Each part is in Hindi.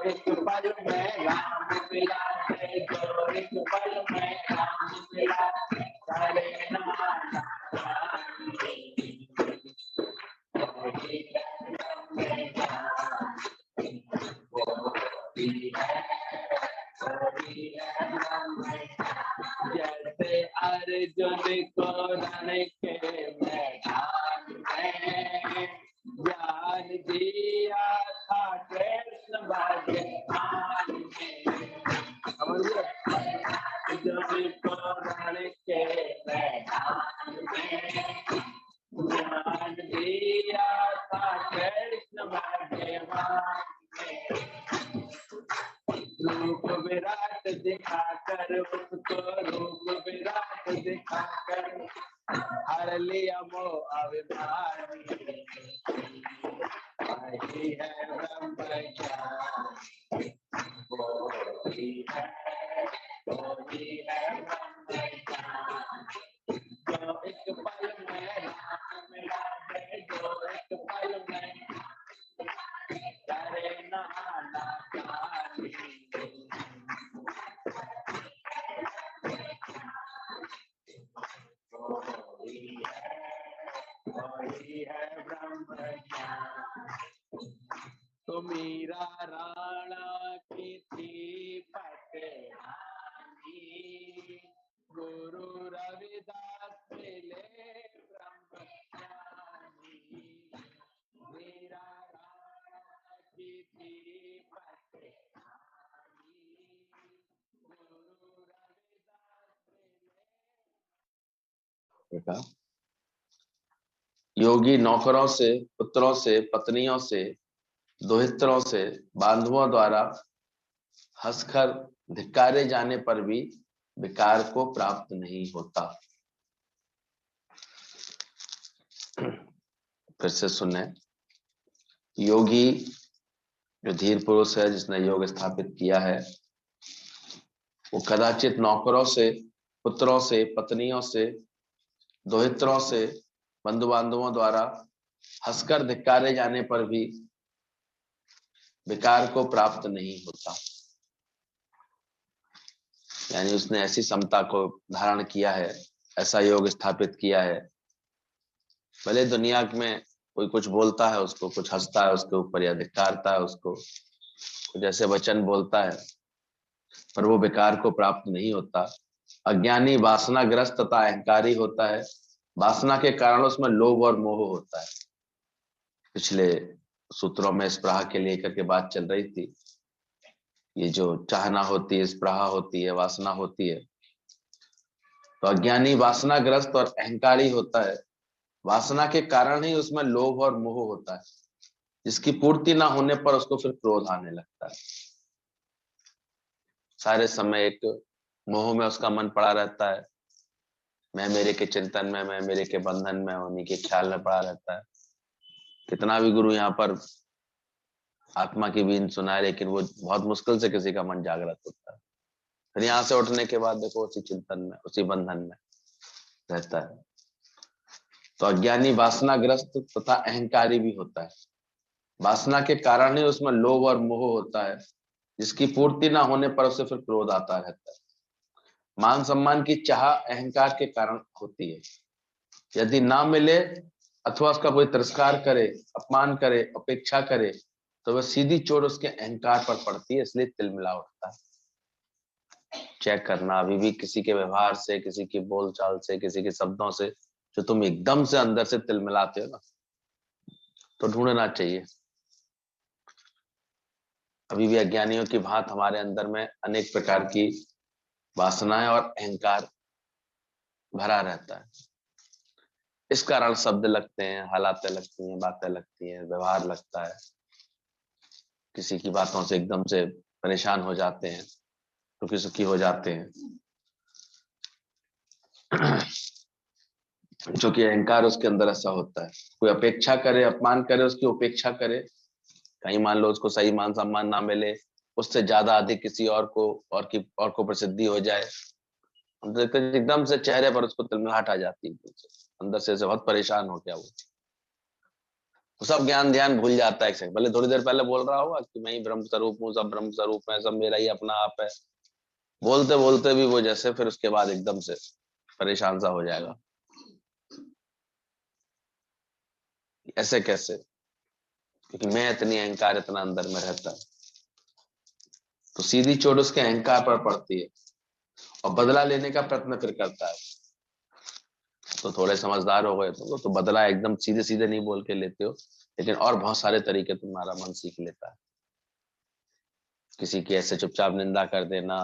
एक पल में राम मिला है, जो एक पल में राम मिला है, करे नाना जैसे अर्जुन को रण के मैदान में ज्ञान दिया था कृष्ण भगवान ने, अर्जुन को रण के मैदान में ज्ञान दिया था कृष्ण भगवान ने, रूप विराट दिखाकर उसको रूप विराट दिखाकर हर लिया मोह अभिमान, वही है ब्रह्म ज्ञान, वही है ब्रह्म ज्ञान, जो एक पल में राम मिला है, जो एक पल में करे नाना ज्ञानी, वही है ब्रह्म ज्ञान। तो मीरा राणा की थी पटरानी, गुरु रविदास मिले ब्रह्म ज्ञानी, मीरा राणा की थी पटरानी, गुरु रविदास मिले। योगी नौकरों से, पुत्रों से, पत्नियों से, दोहित्रों से, बांधुओं द्वारा हंसकर धिक्कारे जाने पर भी विकार को प्राप्त नहीं होता। फिर से सुने, योगी जो धीर पुरुष है, जिसने योग स्थापित किया है, वो कदाचित नौकरों से, पुत्रों से, पत्नियों से, दोहित्रों से, बंधु बांधवों द्वारा हंसकर धिक्कारे जाने पर भी विकार को प्राप्त नहीं होता। यानी उसने ऐसी समता को धारण किया है, ऐसा योग स्थापित किया है, भले दुनिया में कोई कुछ बोलता है उसको, कुछ हंसता है उसके ऊपर या धिक्कारता है उसको, कुछ ऐसे वचन बोलता है, पर वो विकार को प्राप्त नहीं होता। अज्ञानी वासनाग्रस्त तथा अहंकारी होता है, वासना के कारण उसमें लोभ और मोह होता है। पिछले सूत्रों में स्पृहा के लेकर के बात चल रही थी, ये जो चाहना होती है, स्पृहा होती है, वासना होती है, तो अज्ञानी वासनाग्रस्त और अहंकारी होता है, वासना के कारण ही उसमें लोभ और मोह होता है, जिसकी पूर्ति ना होने पर उसको फिर क्रोध आने लगता है। सारे समय एक मोह में उसका मन पड़ा रहता है, मैं मेरे के चिंतन में, मैं मेरे के बंधन में, उन्हीं के ख्याल में पड़ा रहता है। कितना भी गुरु यहाँ पर आत्मा की बीन सुनाए, लेकिन वो बहुत मुश्किल से किसी का मन जागृत होता है। फिर यहाँ से उठने के बाद देखो उसी चिंतन में, उसी बंधन में रहता है। तो अज्ञानी वासनाग्रस्त तथा अहंकारी भी होता है, वासना के कारण ही उसमें लोभ और मोह होता है, जिसकी पूर्ति ना होने पर उसे फिर क्रोध आता रहता है। मान सम्मान की चाह अहंकार के कारण होती है, यदि ना मिले अथवा उसका कोई तिरस्कार करे, अपमान करे, अपेक्षा करे, तो वह सीधी चोट उसके अहंकार पर पड़ती है, इसलिए तिलमिला उठता है। चेक करना, अभी भी किसी के व्यवहार से, किसी की बोलचाल से, किसी के शब्दों से जो तुम एकदम से अंदर से तिलमिलाते हो ना, तो ढूंढना चाहिए। अभी भी अज्ञानियों की भांति हमारे अंदर में अनेक प्रकार की वासनाएं और अहंकार भरा रहता है। इस कारण शब्द लगते हैं, हालातें लगती हैं, बातें लगती हैं, व्यवहार लगता है, किसी की बातों से एकदम से परेशान हो जाते हैं, दुखी सुखी हो जाते हैं, जो कि अहंकार उसके अंदर ऐसा होता है। कोई अपेक्षा करे, अपमान करे, उसकी उपेक्षा करे, कहीं मान लो उसको सही मान सम्मान ना मिले, उससे ज्यादा अधिक किसी और को प्रसिद्धि हो जाए, एकदम से चेहरे पर उसको तिलमिलाहट आ जाती है, अंदर से बहुत परेशान हो गया वो। तो सब ज्ञान ध्यान भूल जाता है एक सेकंड, भले थोड़ी देर पहले बोल रहा होगा कि मैं ही ब्रह्म स्वरूप हूँ, सब ब्रह्म स्वरूप है, सब मेरा ही अपना आप है, बोलते बोलते भी वो जैसे फिर उसके बाद एकदम से परेशान सा हो जाएगा। ऐसे कैसे? क्योंकि मैं इतनी अहंकार इतना अंदर में रहता है। तो सीधी चोट उसके अहंकार पर पड़ती है और बदला लेने का प्रयत्न फिर करता है। तो थोड़े समझदार हो गए तो बदला एकदम सीधे सीधे नहीं बोल के लेते हो, लेकिन और बहुत सारे तरीके तुम्हारा मन सीख लेता है। किसी की ऐसे चुपचाप निंदा कर देना,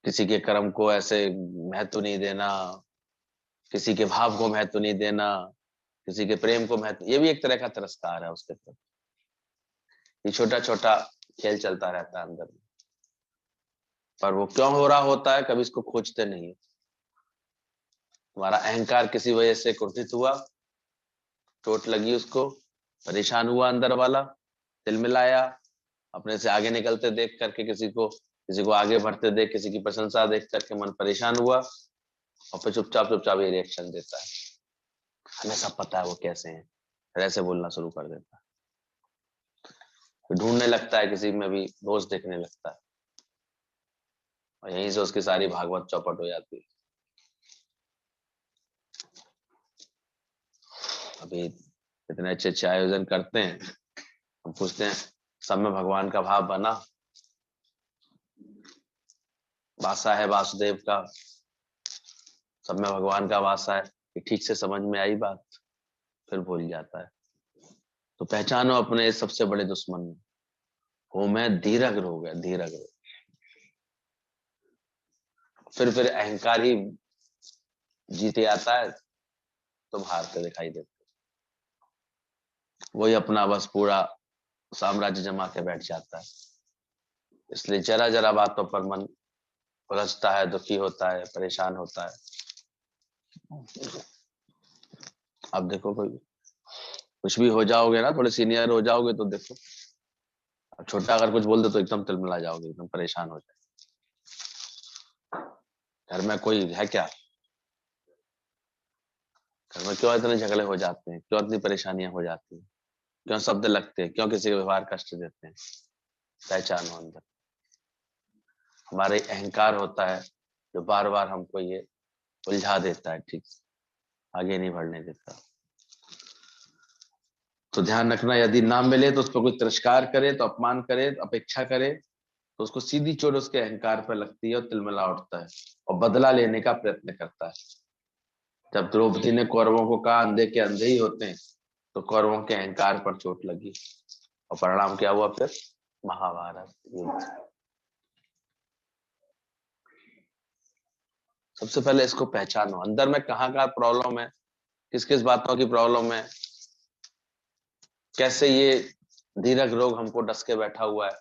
किसी के कर्म को ऐसे महत्व नहीं देना, किसी के भाव को महत्व नहीं देना, किसी के प्रेम को महत्व, ये भी एक तरह का तिरस्कार है उसके प्रति। ये छोटा छोटा खेल चलता रहता है अंदर में, पर वो क्यों हो रहा होता है कभी इसको खोजते नहीं है। तुम्हारा अहंकार किसी वजह से कुंठित हुआ, चोट लगी उसको, परेशान हुआ अंदर वाला, दिल मिलाया, अपने से आगे निकलते देख करके किसी को आगे बढ़ते देख, किसी की प्रशंसा देख करके मन परेशान हुआ, और फिर चुपचाप चुपचाप ये रिएक्शन देता है। हमें सब पता है वो कैसे हैं, फिर ऐसे बोलना शुरू कर देता है, फिर ढूंढने लगता है, किसी में भी दोष देखने लगता है, और यहीं से उसकी सारी भागवत चौपट हो जाती है। अभी इतने अच्छे अच्छे आयोजन करते हैं, हम पूछते हैं सब में भगवान का भाव बना, वासा है वासुदेव का, सब में भगवान का वासा है, ये ठीक से समझ में आई बात, फिर भूल जाता है। तो पहचानो अपने इस सबसे बड़े दुश्मन को, मैं धीरज रोग है, धीरज रोग। फिर अहंकार ही जीते आता है, तो हारते दिखाई देते, वही अपना बस पूरा साम्राज्य जमा के बैठ जाता है। इसलिए जरा जरा बातों पर मन उलझता है, दुखी होता है, परेशान होता है। अब देखो कोई कुछ भी हो जाओगे ना, थोड़े सीनियर हो जाओगे तो देखो, अब छोटा अगर कुछ बोल दे तो एकदम तिलमिला जाओगे, एकदम परेशान हो जाए। घर में कोई है क्या? घर में क्यों इतने झगड़े हो जाते हैं, क्यों इतनी परेशानियां हो जाती हैं, क्यों शब्द लगते हैं, क्यों किसी के व्यवहार कष्ट देते हैं? पहचानो अंदर हमारे अहंकार होता है जो बार बार हमको ये उलझा देता है, ठीक से आगे नहीं बढ़ने देता। तो ध्यान रखना, यदि ना मिले तो उस पर कोई तिरस्कार करे, तो अपमान करे, तो अपेक्षा करे, तो उसको सीधी चोट उसके अहंकार पर लगती है और तिलमिला उठता है और बदला लेने का प्रयत्न करता है। जब द्रौपदी ने कौरवों को कहा अंधे के अंधे ही होते हैं, तो कौरवों के अहंकार पर चोट लगी और परिणाम क्या हुआ फिर? महाभारत युद्ध। सबसे पहले इसको पहचानो, अंदर में कहाँ कहाँ प्रॉब्लम है, किस किस बातों की प्रॉब्लम है, कैसे ये धीरज रोग हमको डस के बैठा हुआ है,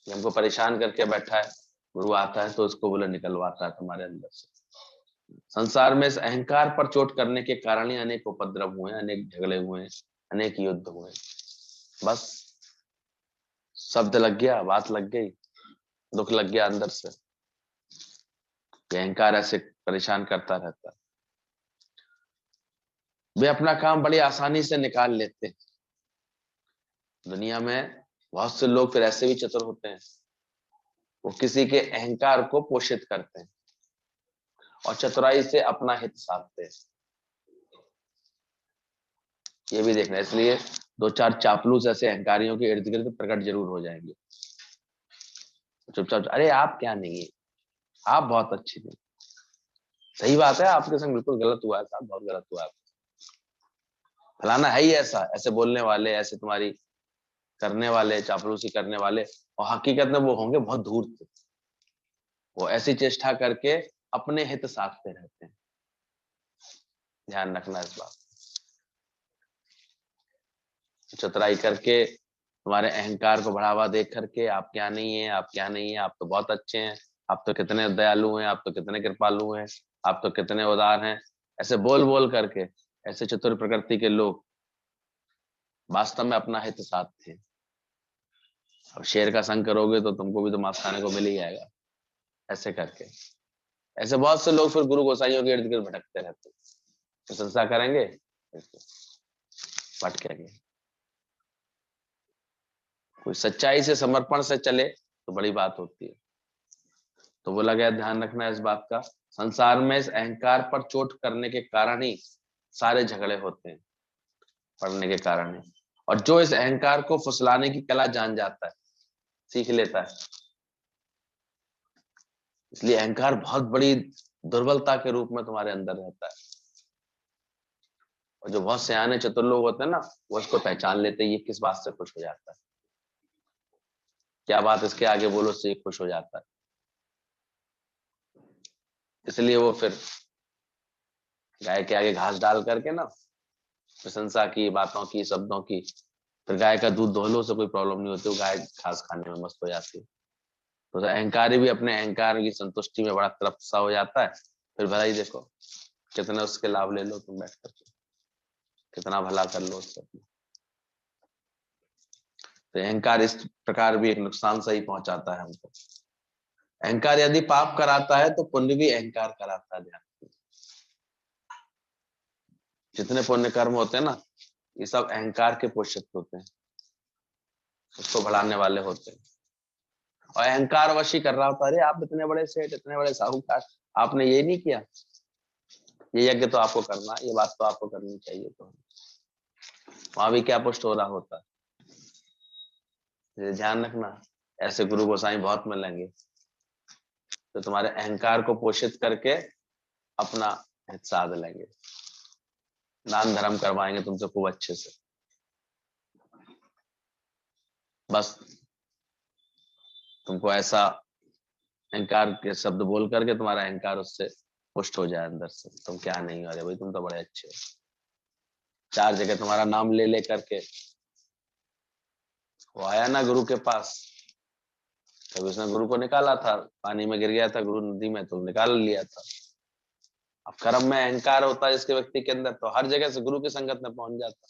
हमको परेशान करके बैठा है। गुरु आता है तो उसको बोले निकलवाता है तुम्हारे अंदर से। संसार में इस अहंकार पर चोट करने के कारण ही अनेक उपद्रव हुए, अनेक झगड़े हुए, अनेक युद्ध हुए। बस शब्द लग गया, बात लग गई, दुख लग गया अंदर से, अहंकार ऐसे परेशान करता रहता है। वे अपना काम बड़ी आसानी से निकाल लेते हैं। दुनिया में बहुत से लोग फिर ऐसे भी चतुर होते हैं, वो किसी के अहंकार को पोषित करते हैं और चतुराई से अपना हित साधते हैं। ये भी देखना, इसलिए दो चार चापलूस ऐसे अहंकारियों के इर्द गिर्द प्रकट जरूर हो जाएंगे। चुपचाप, अरे आप क्या नहीं है, आप बहुत अच्छे नहीं, सही बात है आपके संग बिल्कुल गलत हुआ है साहब, बहुत गलत हुआ है, फलाना है ही ऐसा, ऐसे बोलने वाले, ऐसे तुम्हारी करने वाले, चापलूसी करने वाले, और हकीकत में वो होंगे बहुत दूर से। वो ऐसी चेष्टा करके अपने हित साधते रहते हैं। ध्यान रखना इस बात, चतुराई करके तुम्हारे अहंकार को बढ़ावा दे करके, आप क्या नहीं है, आप क्या नहीं है, आप तो बहुत अच्छे हैं, आप तो कितने दयालु हैं, आप तो कितने कृपालु हैं, आप तो कितने उदार हैं, ऐसे बोल बोल करके ऐसे चतुर प्रकृति के लोग वास्तव में अपना हित साधते हैं। अब शेर का संग करोगे तो तुमको भी तो मांस खाने को मिल ही जाएगा। ऐसे करके ऐसे बहुत से लोग फिर गुरु गोसाइयों के इर्द गिर्द भटकते रहते हैं, प्रशंसा करेंगे, भटकेंगे। कोई सच्चाई से समर्पण से चले तो बड़ी बात होती है। तो बोला गया ध्यान रखना इस बात का, संसार में इस अहंकार पर चोट करने के कारण ही सारे झगड़े होते हैं, पढ़ने के कारण ही। और जो इस अहंकार को फुसलाने की कला जान जाता है, सीख लेता है, इसलिए अहंकार बहुत बड़ी दुर्बलता के रूप में तुम्हारे अंदर रहता है। और जो बहुत सियाने चतुर लोग होते हैं ना, वो इसको पहचान लेते हैं, ये किस बात से खुश हो जाता है, क्या बात इसके आगे बोलो उससे ये खुश हो जाता है। इसलिए वो फिर गाय के आगे घास डाल करके ना, प्रशंसा की, बातों की, शब्दों की, फिर गाय का दूध दोहलो से कोई प्रॉब्लम नहीं होती, वो गाय घास खाने में मस्त हो जाती है। तो अहंकारी भी अपने अहंकार की संतुष्टि में बड़ा तृप्त सा हो जाता है। फिर भलाई देखो कितना उसके लाभ ले लो तुम बैठ करके, कितना भला कर लो उससे। तो अहंकार इस प्रकार भी एक नुकसान सही पहुंचाता है हमको। अहंकार यदि पाप कराता है तो पुण्य भी अहंकार कराता है। ध्यान, जितने पुण्य कर्म होते हैं ना, ये सब अहंकार के पोषित होते हैं, उसको बढ़ाने वाले होते हैं। और अहंकार वशी कर रहा होता है, अरे आप इतने बड़े सेठ, इतने बड़े साहूकार, आपने ये नहीं किया, ये यज्ञ तो आपको करना, ये बात तो आपको करनी चाहिए। तो वहां भी क्या पुष्ट हो रहा होता है। ध्यान रखना, ऐसे गुरु गोसाई बहुत मिलेंगे तो तुम्हारे अहंकार को पोषित करके अपना हित साध लेंगे, दान धर्म करवाएंगे तुमसे खूब अच्छे से। बस तुमको ऐसा अहंकार के शब्द बोल करके तुम्हारा अहंकार उससे पुष्ट हो जाए अंदर से, तुम क्या नहीं हो, अरे भाई तुम तो बड़े अच्छे हो। चार जगह तुम्हारा नाम ले ले करके वो आया ना गुरु के पास, तब उसने गुरु को निकाला था, पानी में गिर गया था गुरु नदी में, तो निकाल लिया था। अब कर्म में अहंकार होता है जिसके व्यक्ति के अंदर, तो हर जगह से गुरु की संगत में पहुंच जाता,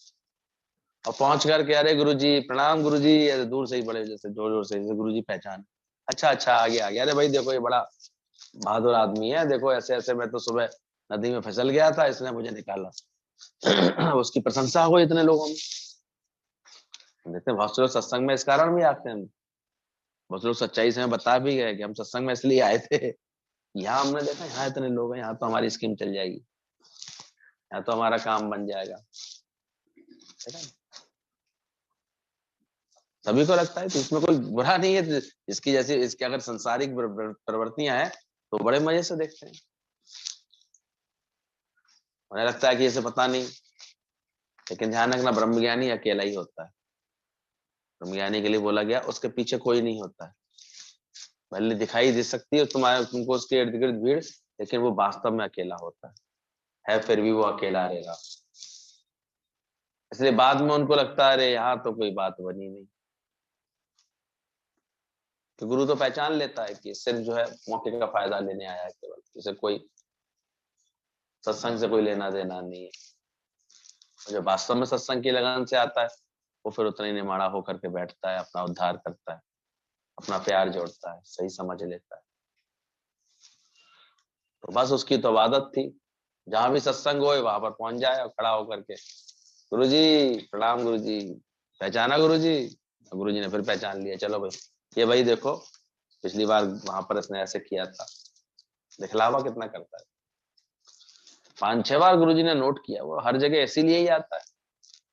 और पहुंच करके अरे गुरु जी प्रणाम, गुरु जी, दूर से ही बड़े जैसे जोर जोर से, जैसे गुरु जी पहचान, अच्छा अच्छा आगे आ गया, अरे भाई देखो ये बड़ा बहादुर आदमी है, देखो ऐसे ऐसे मैं तो सुबह नदी में फिसल गया था, इसने मुझे निकाला। उसकी प्रशंसा हो इतने लोगों में। देखते हैं बहुत से लोग सत्संग में इस कारण भी आते हैं, बहुत लोग सच्चाई से हमें बता भी गए कि हम सत्संग में इसलिए आए थे, यहाँ हमने देखा यहाँ इतने लोग हैं, यहाँ तो हमारी स्कीम चल जाएगी, यहाँ तो हमारा काम बन जाएगा। सभी को लगता है कि इसमें कोई बुरा नहीं है, इसकी जैसे इसकी अगर संसारिक प्रवृत्तियां हैं तो बड़े मजे से देखते हैं। उन्हें लगता है कि इसे पता नहीं, लेकिन ध्यान रखना ब्रह्मज्ञानी अकेला ही होता है। ब्रह्मज्ञानी के लिए बोला गया उसके पीछे कोई नहीं होता है, भले दिखाई दे सकती है तुम्हारे तुमको उसके इर्द गिर्द भीड़, लेकिन वो वास्तव में अकेला होता है फिर भी वो अकेला रहेगा। इसलिए बाद में उनको लगता है अरे यहाँ तो कोई बात बनी नहीं। तो गुरु तो पहचान लेता है कि सिर्फ जो है मौके का फायदा लेने आया है केवल, इसे कोई सत्संग से कोई लेना देना नहीं है। जो वास्तव में सत्संग की लगन से आता है वो फिर उतना ही निमाड़ा होकर के बैठता है, अपना उद्धार करता है, अपना प्यार जोड़ता है, सही समझ लेता है। तो बस उसकी तो आदत थी, जहां भी सत्संग हो वहां पर पहुंच जाए और खड़ा होकर के गुरु जी प्रणाम, गुरु जी पहचाना, गुरु जी। गुरु जी ने फिर पहचान लिया, चलो भाई ये भाई देखो पिछली बार वहां पर इसने ऐसे किया था, दिखलावा कितना करता है। 5-6 बार गुरु जी ने नोट किया, वो हर जगह इसीलिए ही आता है,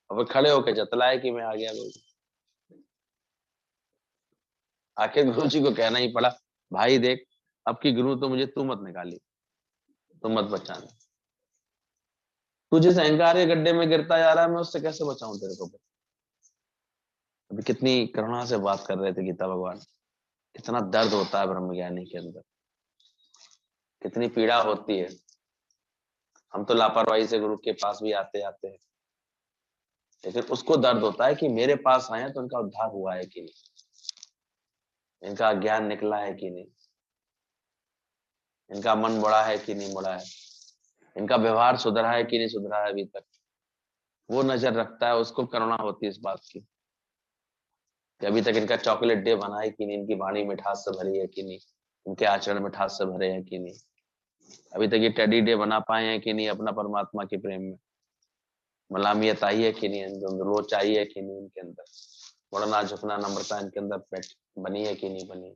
और फिर खड़े होकर जतलाए कि मैं आ गया गुरु जी। आखिर गुरु जी को कहना ही पड़ा, भाई देख अब की गुरु तो मुझे तू मत निकाली, तू मत बचाना, तू जिस अहंकार के गड्ढे में गिरता जा रहा है मैं उससे कैसे बचाऊं तेरे को। अभी कितनी करुणा से बात कर रहे थे गीता भगवान, कितना दर्द होता है ब्रह्मज्ञानी के अंदर, कितनी पीड़ा होती है। हम तो लापरवाही से गुरु के पास भी आते आते हैं, लेकिन उसको दर्द होता है कि मेरे पास आए तो इनका उद्धार हुआ है कि नहीं, इनका ज्ञान निकला है कि नहीं, इनका मन मुड़ा है कि नहीं मुड़ा है, इनका व्यवहार सुधरा है कि नहीं सुधरा है अभी तक। वो नजर रखता है, उसको करुणा होती है इस बात की कि अभी तक इनका चॉकलेट डे बना है कि नहीं, इनकी वाणी मिठास से भरी है कि नहीं, इनके आचरण मिठास से भरे हैं कि नहीं, अभी तक ये टेडी डे बना पाए हैं कि नहीं अपना परमात्मा के प्रेम में। मलामियत आई है कि नहीं, लोच आई है कि नहीं इनके अंदर, मुड़ना झुकना नम्रता इनके अंदर बनी है कि नहीं बनी।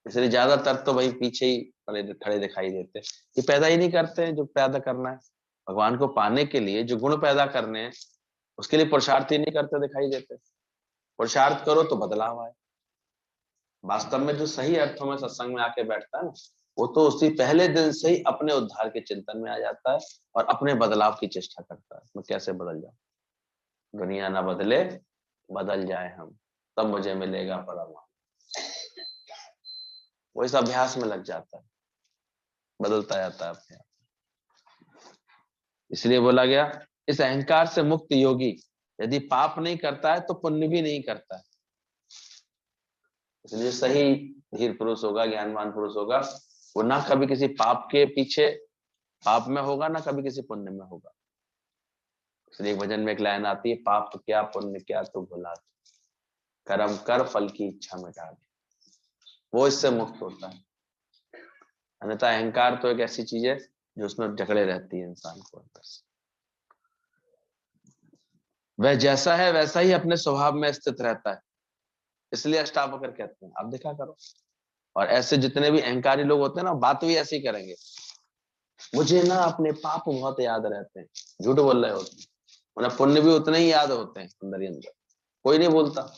इसलिए ज्यादातर तो भाई पीछे ही खड़े दिखाई देते, ये पैदा ही नहीं करते हैं जो पैदा करना है। भगवान को पाने के लिए जो गुण पैदा करने हैं उसके लिए पुरुषार्थ ही नहीं करते दिखाई देते। पुरुषार्थ करो तो बदलाव आए। वास्तव में जो सही अर्थों में सत्संग में आके बैठता है ना, वो तो उसी पहले दिन से ही अपने उद्धार के चिंतन में आ जाता है और अपने बदलाव की चेष्टा करता है। मैं कैसे बदल जाऊं, दुनिया ना बदले बदल जाए हम, तब मुझे मिलेगा परमात्मा। वो इस अभ्यास में लग जाता है, बदलता जाता है अपने आप। इसलिए बोला गया इस अहंकार से मुक्त योगी यदि पाप नहीं करता है तो पुण्य भी नहीं करता है। इसलिए सही धीर पुरुष होगा, ज्ञानवान पुरुष होगा, वो ना कभी किसी पाप के पीछे पाप में होगा, ना कभी किसी पुण्य में होगा। इसलिए भजन में एक लाइन आती है, पाप क्या पुण्य क्या तू भुला दे, कर्म कर फल की इच्छा मिटा दे। वो इससे मुक्त होता है। अन्यथा अहंकार तो एक ऐसी चीज है जो उसमें जकड़े रहती है इंसान को अंदर से। वह जैसा है वैसा ही अपने स्वभाव में स्थित रहता है। इसलिए अष्टावक्र कहते हैं आप देखा करो। और ऐसे जितने भी अहंकारी लोग होते हैं ना, बात भी ऐसी करेंगे, मुझे ना अपने पाप बहुत याद रहते हैं, झूठ बोल रहे होते हैं, उन्हें पुण्य भी उतने ही याद होते हैं अंदर ही अंदर, कोई नहीं बोलता।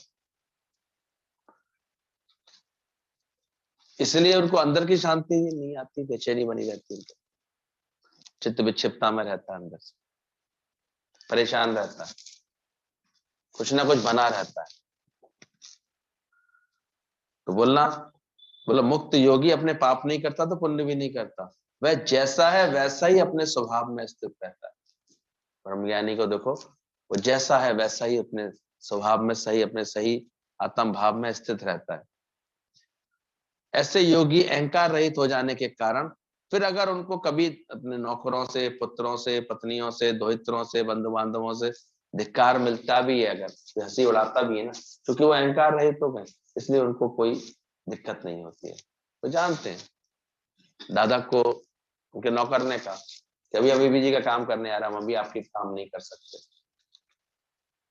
इसलिए उनको अंदर की शांति नहीं आती, बेचैनी बनी रहती है, चित्त विक्षिप्तता में रहता है, अंदर से परेशान रहता है, कुछ ना कुछ बना रहता है। तो बोला मुक्त योगी अपने पाप नहीं करता तो पुण्य भी नहीं करता, वह जैसा है वैसा ही अपने स्वभाव में स्थित रहता है। ब्रह्मज्ञानी को देखो, वो जैसा है वैसा ही अपने स्वभाव में सही, अपने सही आत्म भाव में स्थित रहता है। ऐसे योगी अहंकार रहित हो जाने के कारण फिर अगर उनको कभी अपने नौकरों से, पुत्रों से, पत्नियों से, दोहित्रों से, बंधु बांधवों से धिक्कार मिलता भी है, अगर हंसी उड़ाता भी है ना, क्योंकि वो अहंकार रहित हो गए, इसलिए उनको कोई दिक्कत नहीं होती है। वो जानते हैं दादा को उनके नौकर ने कहा कि अभी अभी जी का काम करने आ रहा, हम अभी आपके काम नहीं कर सकते।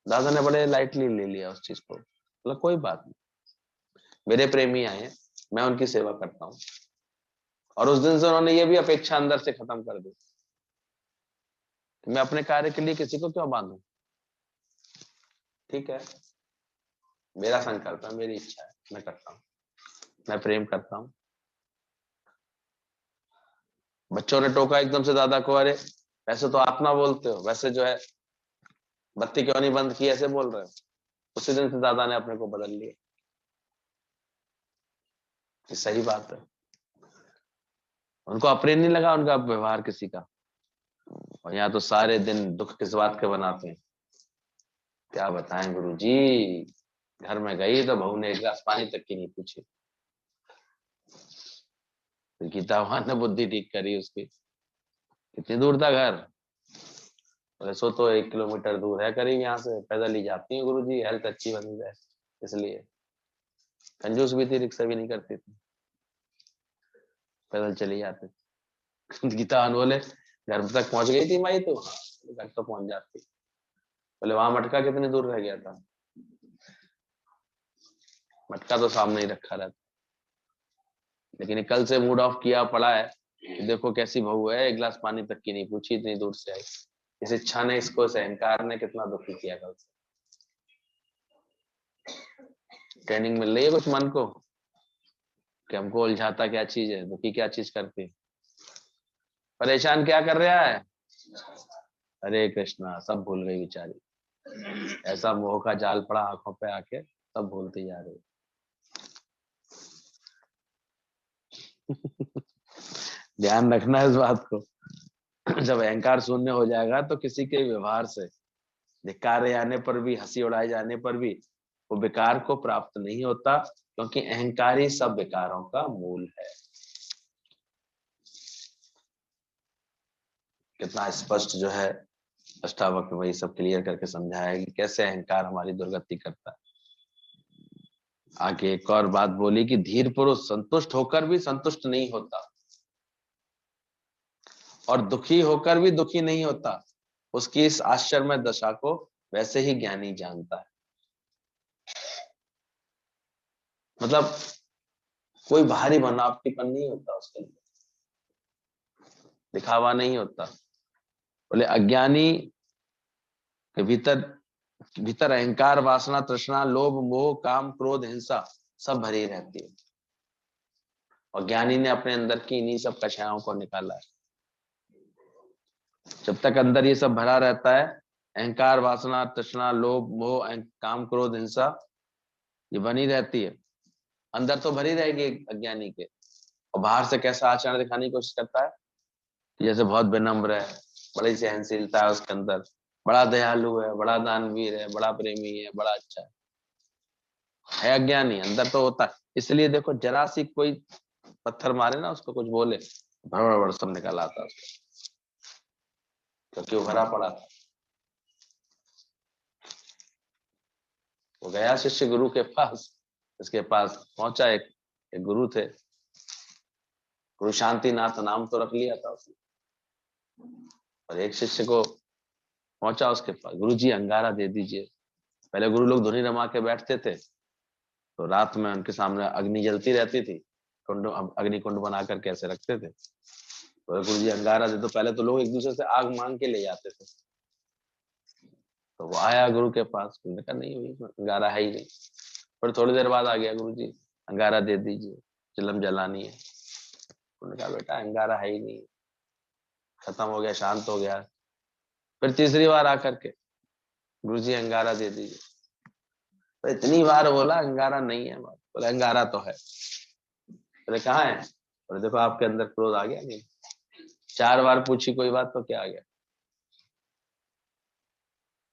दादा ने बड़े लाइटली ले लिया उस चीज को, मतलब कोई बात नहीं, मेरे प्रेमी आए, मैं उनकी सेवा करता हूँ। और उस दिन से उन्होंने ये भी अपेक्षा अंदर से खत्म कर दी कि मैं अपने कार्य के लिए किसी को क्यों बांधूं। ठीक है, मेरा संकल्प है, मेरी इच्छा है, मैं करता हूँ, मैं प्रेम करता हूँ। बच्चों ने टोका एकदम से दादा को, अरे वैसे तो आप ना बोलते हो, वैसे जो है बत्ती क्यों नहीं बंद की, ऐसे बोल रहे हो। उसी दिन से दादा ने अपने को बदल लिया। ये सही बात है, उनको अप्रिय नहीं लगा उनका व्यवहार किसी का। और यहाँ तो सारे दिन दुख किस बात के बनाते हैं, क्या बताएं गुरुजी। घर में गई तो बहू ने एक गिलास पानी तक की नहीं पूछी। फिर गीता भगवान ने बुद्धि ठीक करी उसकी, कितनी दूर था घर, बोले सो तो 1 किलोमीटर दूर है करीब यहाँ से, पैदल ही जाती हूँ गुरुजी, हेल्थ अच्छी बन जाए इसलिए। कंजूस भी थी, रिक्शा भी नहीं करती थी, पैदल चली जाती। गीता भगवान बोले घर तक पहुंच गई थी माई तो, घर तो पहुंच जाती। बोले वहां मटका कितनी दूर रह गया था, मटका तो सामने ही रखा रहता। लेकिन कल से मूड ऑफ किया पड़ा है कि देखो कैसी बहू है, 1 गिलास पानी तक की नहीं पूछी, इतनी दूर से आई। इस इच्छा ने, इसको, इस अहंकार ने कितना दुखी किया कल से। ट्रेनिंग मिल रही है कुछ मन को कि हमको उलझाता क्या चीज है, दुखी क्या चीज करती, परेशान क्या कर रहा है। हरे कृष्णा, सब भूल गई बेचारी, ऐसा मोह का जाल पड़ा आंखों पे आके, सब भूलती जा रही। ध्यान रखना इस बात को। जब अहंकार शून्य हो जाएगा तो किसी के व्यवहार से, धिक्कार आने पर भी, हंसी उड़ाए जाने पर भी वो विकार को प्राप्त नहीं होता, क्योंकि अहंकार ही सब विकारों का मूल है। कितना स्पष्ट जो है अष्टावक्र वही सब क्लियर करके समझाया कि कैसे अहंकार हमारी दुर्गति करता है। आगे एक और बात बोली कि धीर पुरुष संतुष्ट होकर भी संतुष्ट नहीं होता, और दुखी होकर भी दुखी नहीं होता, उसकी इस आश्चर्यमय दशा को वैसे ही ज्ञानी जानता है। मतलब कोई बाहरी बनावटीपन नहीं होता उसके अंदर, दिखावा नहीं होता। बोले अज्ञानी के भीतर भीतर अहंकार, वासना, तृष्णा, लोभ, मोह, काम, क्रोध, हिंसा सब भरी रहती है, और ज्ञानी ने अपने अंदर की इन्हीं सब कषायों को निकाला है। जब तक अंदर ये सब भरा रहता है, अहंकार, वासना, तृष्णा, लोभ, मोह, काम, क्रोध, हिंसा, ये बनी रहती है। अंदर तो भरी रहेगी अज्ञानी के, और बाहर से कैसा आचरण दिखाने की कोशिश करता है, जैसे बहुत विनम्र है, बड़ी सहनशीलता है उसके अंदर, बड़ा दयालु है, बड़ा दानवीर है, बड़ा प्रेमी है, बड़ा अच्छा है अज्ञानी, अंदर तो होता है। इसलिए देखो, जरा सी कोई पत्थर मारे ना, उसको कुछ बोले, भड़ भड़ सब निकल आता है उसको, क्योंकि वो भरा पड़ा था। वो गया शिष्य गुरु के पास, इसके पास पहुंचा, एक गुरु थे, गुरु शांतिनाथ नाम तो रख लिया था उसने। और एक शिष्य को पहुंचा उसके पास, गुरु जी अंगारा दे दीजिए। पहले गुरु लोग धुनी रमा के बैठते थे, तो रात में उनके सामने अग्नि जलती रहती थी, कुंड, अग्नि कुंड बना करके ऐसे रखते थे। तो गुरु जी अंगारा दे, तो पहले तो लोग एक दूसरे से आग मांग के ले जाते थे। तो वो आया गुरु के पास, उन्होंने कहा नहीं हुई, अंगारा है ही नहीं। फिर थोड़ी देर बाद आ गया, गुरु जी अंगारा दे दीजिए, चिलम जलानी है। उन्होंने कहा बेटा अंगारा है ही नहीं, खत्म हो गया, शांत हो गया। फिर तीसरी बार आकर के, गुरु जी अंगारा दे दीजिए। तो इतनी बार बोला अंगारा नहीं है, बोले अंगारा तो है। बोले कहाँ है? बोले देखो आपके अंदर क्रोध आ गया नहीं। 4 बार पूछी कोई बात तो क्या आ गया,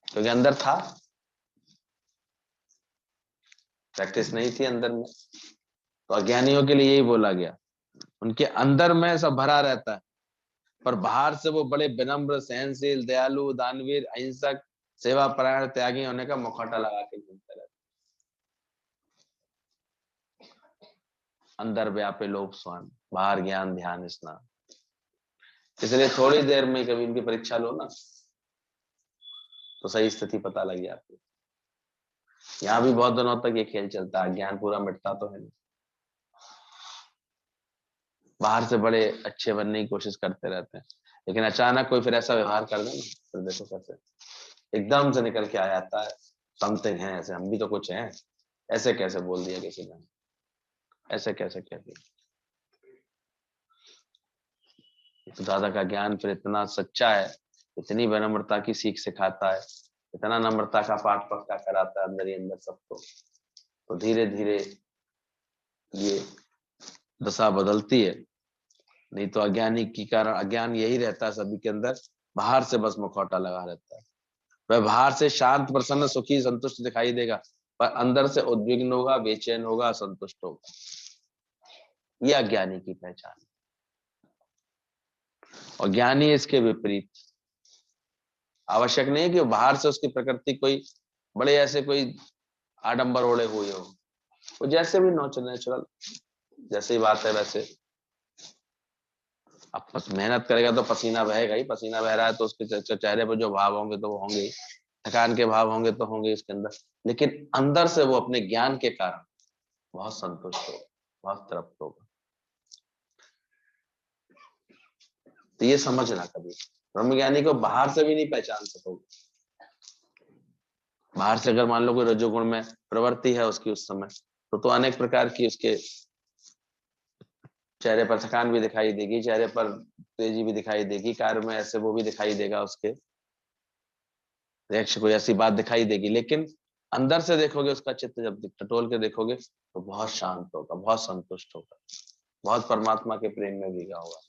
क्योंकि अंदर था, प्रैक्टिस नहीं थी अंदर में। तो अज्ञानियों के लिए यही बोला गया, उनके अंदर में सब भरा रहता है, पर बाहर से वो बड़े विनम्र, सहनशील, दयालु, दानवीर, अहिंसक, सेवा परायण, त्यागी होने का मुखौटा लगा के घूमते रहते। अंदर व्यापे लोभ स्वान, बाहर ज्ञान ध्यान स्नान। इसलिए थोड़ी देर में कभी इनकी परीक्षा लो ना, तो सही स्थिति पता लग जाती है। यहाँ भी बहुत दिनों तक ये खेल चलता है, ज्ञान पूरा मिटता तो है नहीं। बाहर से बड़े अच्छे बनने की कोशिश करते रहते हैं, लेकिन अचानक कोई फिर ऐसा व्यवहार कर दे ना, फिर देखो कैसे एकदम से निकल के आ जाता है, समथिंग है ऐसे, हम भी तो कुछ हैं, ऐसे कैसे बोल दिया किसी ने, ऐसे कैसे कह दिया। तो दादा का ज्ञान फिर इतना सच्चा है, इतनी विनम्रता की सीख सिखाता है, इतना नम्रता का पाठ पक्का कराता है अंदर ही अंदर सबको। तो धीरे धीरे ये दशा बदलती है। नहीं तो अज्ञानी के कारण, अज्ञान यही रहता है सभी के अंदर, बाहर से बस मुखौटा लगा रहता है। वह बाहर से शांत, प्रसन्न, सुखी, संतुष्ट दिखाई देगा, पर अंदर से उद्विग्न होगा, बेचैन होगा, असंतुष्ट होगा। ये अज्ञानी की पहचान है। और ज्ञानी इसके विपरीत। आवश्यक नहीं है कि बाहर से उसकी प्रकृति कोई बड़े ऐसे कोई आडंबर ओढ़े हुए हो, वो जैसे भी नेचुरल, जैसे ही बात है वैसे। अब मेहनत करेगा तो पसीना बहेगा ही, पसीना बह रहा है तो उसके चेहरे पर जो भाव होंगे तो वो होंगे ही, थकान के भाव होंगे तो होंगे इसके अंदर, लेकिन अंदर से वो अपने ज्ञान के कारण बहुत संतुष्ट होगा, बहुत तृप्त होगा। तो ये समझना, कभी ब्रह्मज्ञानी को बाहर से भी नहीं पहचान सकोगे। बाहर से अगर मान लो कोई रजोगुण में प्रवृत्ति है उसकी उस समय, तो अनेक प्रकार की उसके चेहरे पर थकान भी दिखाई देगी, चेहरे पर तेजी भी दिखाई देगी, कार्य में ऐसे वो भी दिखाई देगा, उसके रिएक्शन कोई ऐसी बात दिखाई देगी। लेकिन अंदर से देखोगे उसका चित्त, जब टटोल के देखोगे तो बहुत शांत होगा, बहुत संतुष्ट होगा, बहुत परमात्मा के प्रेम में भीगा होगा।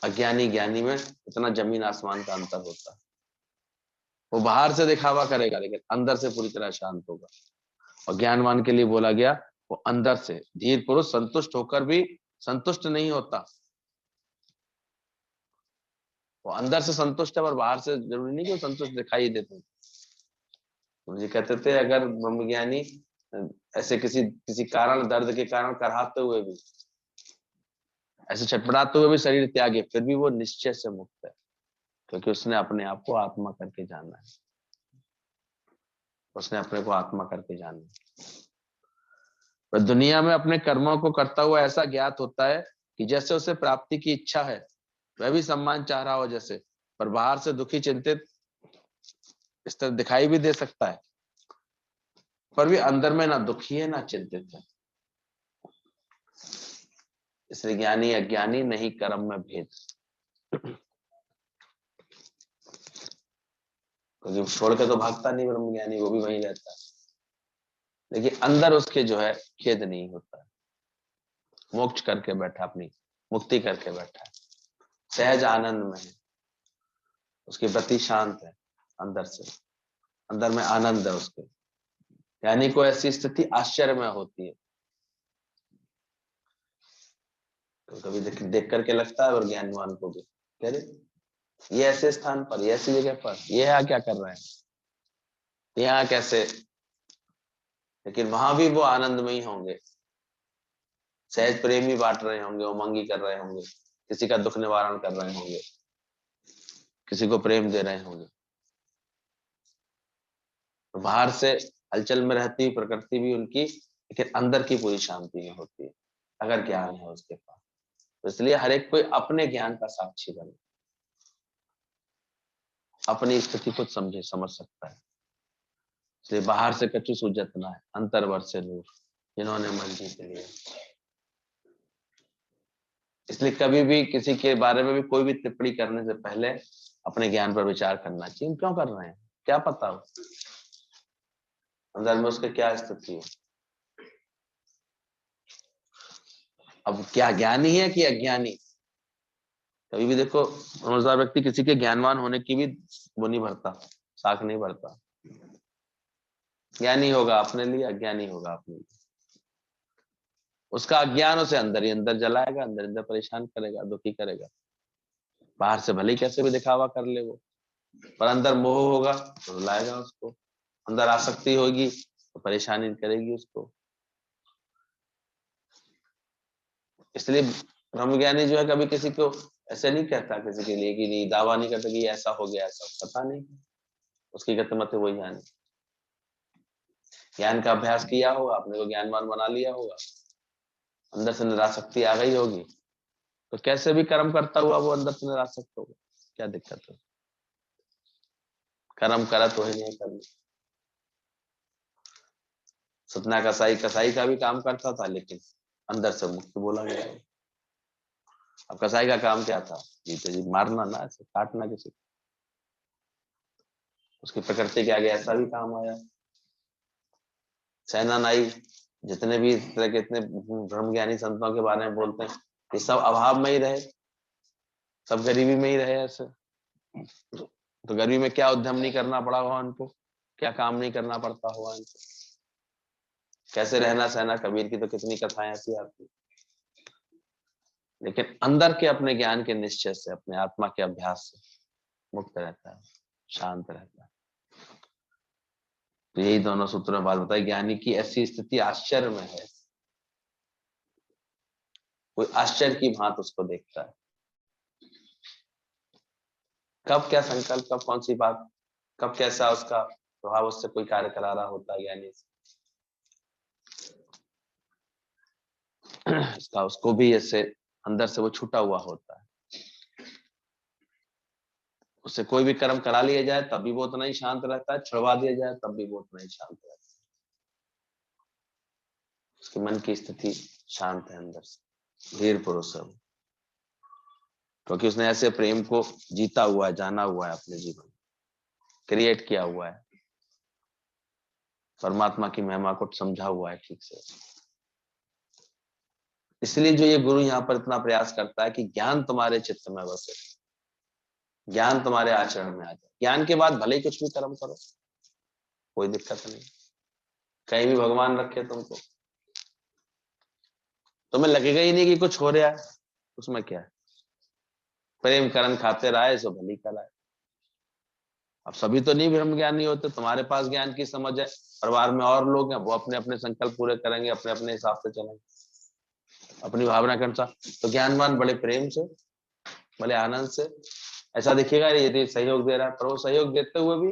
अज्ञानी ज्ञानी में इतना जमीन आसमान का अंतर होता है। वो बाहर से दिखावा करेगा लेकिन अंदर से पूरी तरह शांत होगा। और ज्ञानवान के लिए बोला गया, वो अंदर से, धीर पुरुष संतुष्ट होकर भी संतुष्ट नहीं होता। वो अंदर से संतुष्ट है, पर बाहर से जरूरी नहीं कि वो संतुष्ट दिखाई देते। मुझे कहते थे अगर ब्रह्मज्ञानी ऐसे किसी किसी कारण, दर्द के कारण कराहते हुए भी ऐसे छटपटाते हुए भी शरीर त्यागे, फिर भी वो निश्चय से मुक्त है, क्योंकि उसने अपने आप को आत्मा करके जाना है, उसने अपने को आत्मा करके जाना है। पर दुनिया में अपने कर्मों को करता हुआ ऐसा ज्ञात होता है कि जैसे उसे प्राप्ति की इच्छा है, वह भी सम्मान चाह रहा हो जैसे, पर बाहर से दुखी चिंतित इस तरह दिखाई भी दे सकता है, पर भी अंदर में ना दुखी है ना चिंतित है। इसलिए ज्ञानी अज्ञानी नहीं कर्म में भेद, क्योंकि छोड़ के तो भागता नहीं ब्रह्म ज्ञानी, वो भी वहीं रहता है, लेकिन अंदर उसके जो है खेद नहीं होता है, मोक्ष करके बैठा, अपनी मुक्ति करके बैठा है, सहज आनंद में है, उसकी वृत्ति शांत है अंदर से, अंदर में आनंद है उसके। यानी को ऐसी स्थिति आश्चर्य में होती है, तो कभी देख करके लगता है और ज्ञानवान को भी, कह रहे ये ऐसे स्थान पर, ये ऐसी जगह पर, ये यहाँ क्या कर रहे हैं, यहाँ कैसे, लेकिन वहां भी वो आनंद में ही होंगे, सहज प्रेम ही बांट रहे होंगे, उमंगी कर रहे होंगे, किसी का दुख निवारण कर रहे होंगे, किसी को प्रेम दे रहे होंगे। तो बाहर से हलचल में रहती हुई प्रकृति भी उनकी, लेकिन अंदर की पूरी शांति में होती है, अगर ज्ञान है उसके पास। तो इसलिए हर एक कोई अपने ज्ञान का साक्षी बने, अपनी स्थिति को समझे, समझ सकता है। इसलिए बाहर से कछु सूझत ना है, अंतर वर से नूर, जिन्होंने मन जीत लिया। इसलिए कभी भी किसी के बारे में भी कोई भी टिप्पणी करने से पहले अपने ज्ञान पर विचार करना चाहिए, क्यों कर रहे हैं, क्या पता हो अंदर में उसके क्या स्थिति है। अब क्या ज्ञानी है कि अज्ञानी, कभी भी देखो समझदार व्यक्ति किसी के ज्ञानवान होने की भी वो नहीं भरता, साख नहीं भरता। ज्ञानी होगा अपने लिए, अज्ञानी होगा अपने लिए। उसका अज्ञान उसे अंदर ही अंदर जलाएगा, अंदर अंदर परेशान करेगा, दुखी करेगा। बाहर से भले ही कैसे भी दिखावा कर ले वो, पर अंदर मोह होगा तो रुलाएगा उसको, अंदर आसक्ति होगी तो परेशानी करेगी उसको। इसलिए ब्रह्मज्ञानी जो है कभी किसी को ऐसे नहीं कहता किसी के लिए, कि नहीं दावा नहीं करता कि ऐसा हो गया, ऐसा पता नहीं, उसकी गतिमत वही जाने। ज्ञान का अभ्यास किया होगा, अपने को ज्ञानवान बना लिया होगा, अंदर से निरासक्ति आ गई होगी, तो कैसे भी कर्म करता हुआ वो अंदर से निरासक्त होगा, क्या दिक्कत है। कर्म करत हो ही नहीं करना। सतना कसाई कसाई का भी काम करता था, लेकिन अंदर से मुक्त बोला गया। अब कसाई का काम क्या था, जीते जी मारना ना, ऐसे काटना किसी को, उसकी प्रकृति के आगे ऐसा भी काम आया। सेनानाई जितने भी इस तरह के इतने ब्रह्म ज्ञानी संतों के बारे में बोलते हैं, ये सब अभाव में ही रहे, सब गरीबी में ही रहे ऐसे। तो गरीबी में क्या उद्यम नहीं करना पड़ा हुआ उनको, क्या काम नहीं करना पड़ता हुआ इनको, कैसे रहना सहना, कबीर की तो कितनी कथाएं ऐसी आती। लेकिन अंदर के अपने ज्ञान के निश्चय से, अपने आत्मा के अभ्यास से मुक्त रहता है, शांत रहता है। तो यही दोनों सूत्रों में बात बताई, ज्ञानी की ऐसी स्थिति आश्चर्य में है, कोई आश्चर्य की भांति उसको देखता है। कब क्या संकल्प, कब कौन सी बात, कब कैसा उसका प्रभाव उससे कोई कार्य करा रहा होता है ज्ञानी से, इसका उसको भी ऐसे अंदर से वो छूटा हुआ होता है। उससे कोई भी कर्म करा लिया जाए तब भी वो उतना ही शांत रहता है, छुड़वा दिया जाए तब भी वो उतना ही शांत रहता है। उसके मन की स्थिति शांत है अंदर से, धीर पुरुष है, क्योंकि उसने ऐसे प्रेम को जीता हुआ है, जाना हुआ है, अपने जीवन में क्रिएट किया हुआ है, परमात्मा की महिमा को समझा हुआ है ठीक से। इसलिए जो ये गुरु यहाँ पर इतना प्रयास करता है कि ज्ञान तुम्हारे चित्त में बसे, ज्ञान तुम्हारे आचरण में आ जाए। ज्ञान के बाद भले ही कुछ भी कर्म करो, कोई दिक्कत नहीं, कहीं भी भगवान रखे तुमको, तुम्हें लगेगा ही नहीं कि कुछ हो रहा है, उसमें क्या है, प्रेम करण खाते रहे सो भली कराए। अब सभी तो नहीं ब्रह्म ज्ञानी होते, तुम्हारे पास ज्ञान की समझ है, परिवार में और लोग हैं, वो अपने अपने संकल्प पूरे करेंगे, अपने अपने हिसाब से चलेंगे। अपनी भावना के अनुसार। तो ज्ञानवान बड़े प्रेम से, बड़े आनंद से ऐसा देखिएगा, यदि सहयोग दे रहा है, पर वो सहयोग देते हुए भी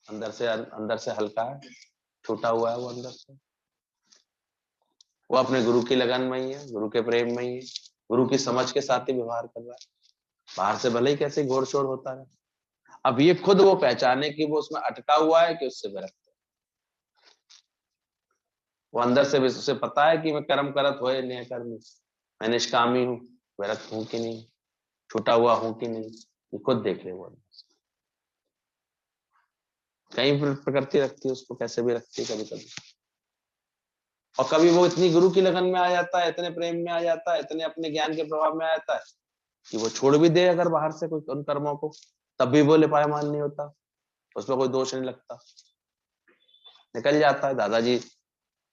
अंदर से हल्का है, छूटा हुआ है वो अंदर से। वो अपने गुरु की लगन में ही है, गुरु के प्रेम में ही है, गुरु की समझ के साथ ही व्यवहार कर रहा है। बाहर से भले ही कैसे घोर शोर होता है, अब ये खुद वो पहचाने कि वो उसमें अटका हुआ है कि उससे विरक्त है। वो अंदर से भी उसे पता है कि मैं कर्म करत होए नहीं कर्मी, मैं निष्कामी हूँ, विरक्त हूँ कि नहीं, छूटा हुआ हूँ कि नहीं, ये खुद देख ले वो। कहीं प्रकृति रखती है उसको, कैसे भी रखती है कभी कभी, और कभी वो इतनी गुरु की लगन में आ जाता है, इतने प्रेम में आ जाता है, इतने अपने ज्ञान के प्रभाव में आ जाता है कि वो छोड़ भी दे अगर बाहर से कोई उन कर्मों को, तब भी वो लिपायमान नहीं होता, उसमें कोई दोष नहीं लगता, निकल जाता है। दादाजी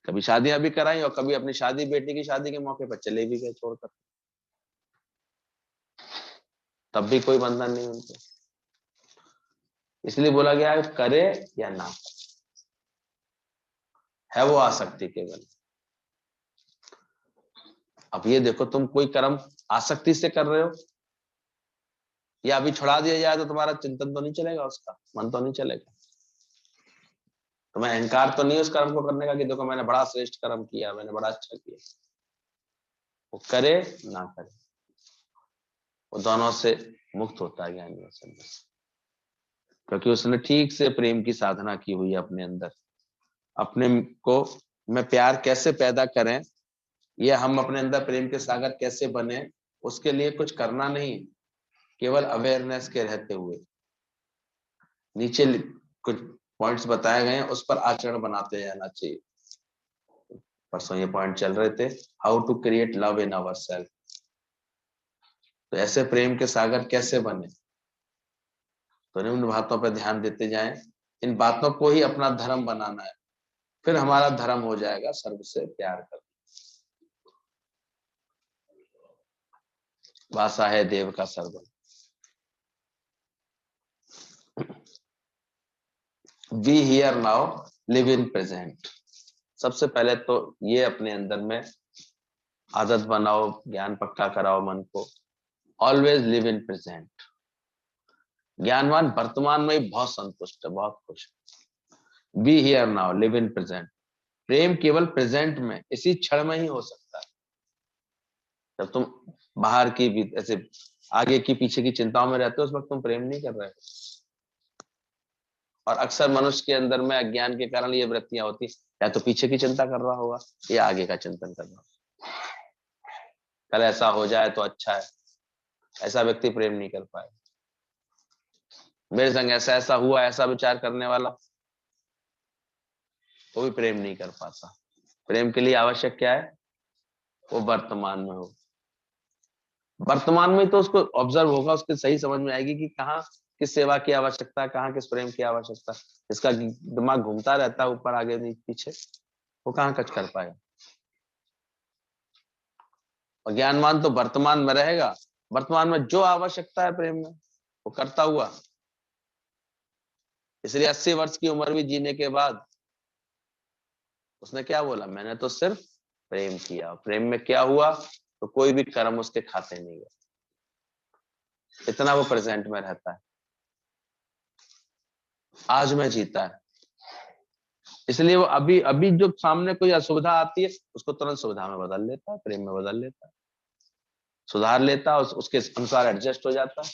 कभी शादियां भी कराई और कभी अपनी शादी, बेटी की शादी के मौके पर चले भी गए छोड़कर, तब भी कोई बंधन नहीं उनको। इसलिए बोला गया है करे या ना, है वो आसक्ति केवल। अब ये देखो, तुम कोई कर्म आसक्ति से कर रहे हो, या अभी छुड़ा दिया जाए तो तुम्हारा चिंतन तो नहीं चलेगा, उसका मन तो नहीं चलेगा, तुम्हें अहंकार तो नहीं उस कर्म को करने का कि देखो मैंने बड़ा श्रेष्ठ कर्म किया, मैंने बड़ा अच्छा किया। वो करे ना करे, वो दोनों से मुक्त होता है ज्ञानी से, क्योंकि उसने ठीक से प्रेम की साधना की हुई है अपने अंदर। अपने को में प्यार कैसे पैदा करें, ये हम अपने अंदर प्रेम के सागर कैसे बने, उसके लिए कुछ करना नहीं, केवल अवेयरनेस के रहते हुए नीचे कुछ पॉइंट्स बताए गए हैं, उस पर आचरण बनाते जाना चाहिए। परसों ये पॉइंट चल रहे थे, how to create love in our self. तो ऐसे प्रेम के सागर कैसे बने, तो इन बातों पर ध्यान देते जाएं, इन बातों को ही अपना धर्म बनाना है, फिर हमारा धर्म हो जाएगा सर्व से प्यार करना। वासा है देव का सर्व। Be here now, live in present. सबसे पहले तो ये अपने अंदर में आदत बनाओ, ज्ञान पक्का कराओ मन को, ऑलवेज लिव इन प्रेजेंट। ज्ञानवान वर्तमान में ही बहुत संतुष्ट है, बहुत खुश है। Be here now, live in present. प्रेम केवल प्रेजेंट में, इसी क्षण में ही हो सकता है। जब तुम बाहर की भी ऐसे आगे की पीछे की चिंताओं में रहते हो, उस वक्त तुम प्रेम नहीं कर रहे हो। और अक्सर मनुष्य के अंदर में अज्ञान के कारण ये वृत्तियां होती, या तो पीछे की चिंता कर रहा होगा या आगे का चिंतन कर रहा होगा, कल ऐसा हो जाए तो अच्छा है। ऐसा व्यक्ति प्रेम नहीं कर पाए। मेरे संग ऐसा ऐसा हुआ, ऐसा विचार करने वाला वो भी प्रेम नहीं कर पाता। प्रेम के लिए आवश्यक क्या है, वो वर्तमान में हो। वर्तमान में तो उसको ऑब्जर्व होगा, उसके सही समझ में आएगी कि कहाँ किस सेवा की आवश्यकता है, कहाँ किस प्रेम की आवश्यकता है। इसका दिमाग घूमता रहता है ऊपर आगे पीछे, वो कहाँ कच कर पाएगा। और ज्ञानवान तो वर्तमान में रहेगा, वर्तमान में जो आवश्यकता है प्रेम में वो करता हुआ। इसलिए 80 वर्ष की उम्र भी जीने के बाद उसने क्या बोला, मैंने तो सिर्फ प्रेम किया। प्रेम में क्या हुआ, तो कोई भी कर्म उसके खाते नहीं गया। इतना वो प्रेजेंट में रहता है, आज में जीता है। इसलिए वो अभी अभी जो सामने कोई असुविधा आती है, उसको तुरंत सुविधा में बदल लेता है, प्रेम में बदल लेता है, सुधार लेता है, उसके अनुसार एडजस्ट हो जाता है।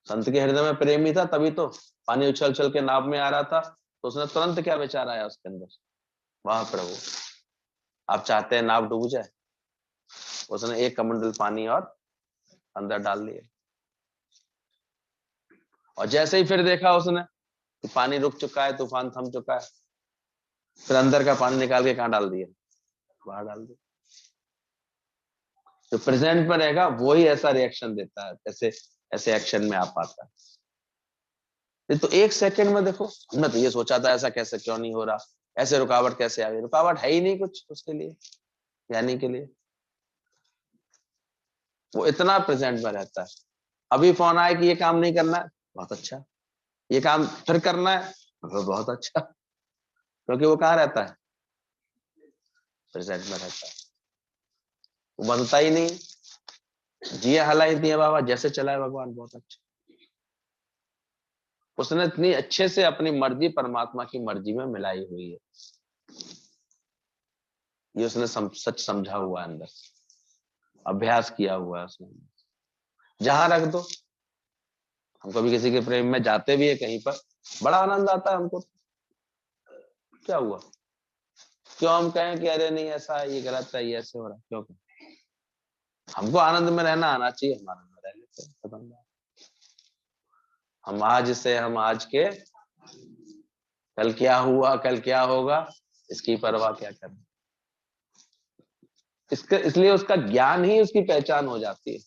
संत के हृदय में प्रेम ही था, तभी तो पानी उछल उछल के नाव में आ रहा था, तो उसने तुरंत क्या विचार आया उसके अंदर, वाह प्रभु आप चाहते हैं नाव डूब जाए। उसने एक कमंडल पानी और अंदर डाल दिया, और जैसे ही फिर देखा उसने कि पानी रुक चुका है, तूफान थम चुका है, फिर अंदर का पानी निकाल के कहाँ डाल दिया, बाहर डाल दिया। जो प्रेजेंट में रहेगा वो ही ऐसा रिएक्शन देता है, ऐसे ऐसे एक्शन में आ पाता है। तो एक सेकंड में देखो, हमने तो ये सोचा था ऐसा कैसे क्यों नहीं हो रहा, ऐसे रुकावट कैसे आ गई, रुकावट है ही नहीं कुछ उसके लिए, ज्ञानी के लिए। वो इतना प्रेजेंट में रहता है। अभी फोन आए कि ये काम नहीं करना है, बहुत अच्छा, ये काम फिर करना है, बहुत अच्छा, क्योंकि वो कहाँ रहता है, प्रेजेंट में रहता है, वो बनता ही नहीं। जिया हलाई दिया बाबा, जैसे चलाए भगवान बहुत अच्छा। उसने इतनी अच्छे से अपनी मर्जी परमात्मा की मर्जी में मिलाई हुई है, ये उसने सच समझा हुआ है, अंदर अभ्यास किया हुआ है उसने। जहां रख दो, हम कभी किसी के प्रेम में जाते भी है कहीं पर, बड़ा आनंद आता है हमको। क्या हुआ, क्यों हम कहें कि अरे नहीं ऐसा है, ये गलत है, ये ऐसे हो रहा है, क्यों? हमको आनंद में रहना आना चाहिए, हम आनंद में रह लेते हैं, खत्म बात। हम आज के, कल क्या हुआ कल क्या होगा इसकी परवाह क्या करना। इसलिए उसका ज्ञान ही उसकी पहचान हो जाती है।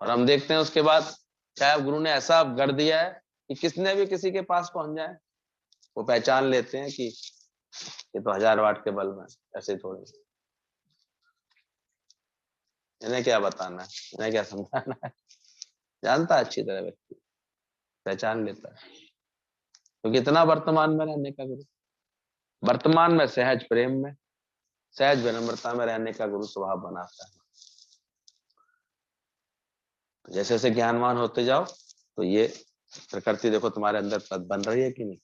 और हम देखते हैं उसके बाद, चाहे गुरु ने ऐसा गढ़ दिया है कि किसने भी किसी के पास पहुंच जाए, वो पहचान लेते हैं कि ये तो 1000 वाट के बल्ब है, ऐसे थोड़े, इन्हें क्या बताना है, इन्हें क्या समझाना है। जानता है अच्छी तरह व्यक्ति, पहचान लेता है, क्योंकि इतना वर्तमान में रहने का गुरु, वर्तमान में सहज प्रेम में, सहज विनम्रता में रहने का गुरु स्वभाव बनाता है। जैसे जैसे ज्ञानवान होते जाओ, तो ये प्रकृति देखो तुम्हारे अंदर बन रही है कि नहीं।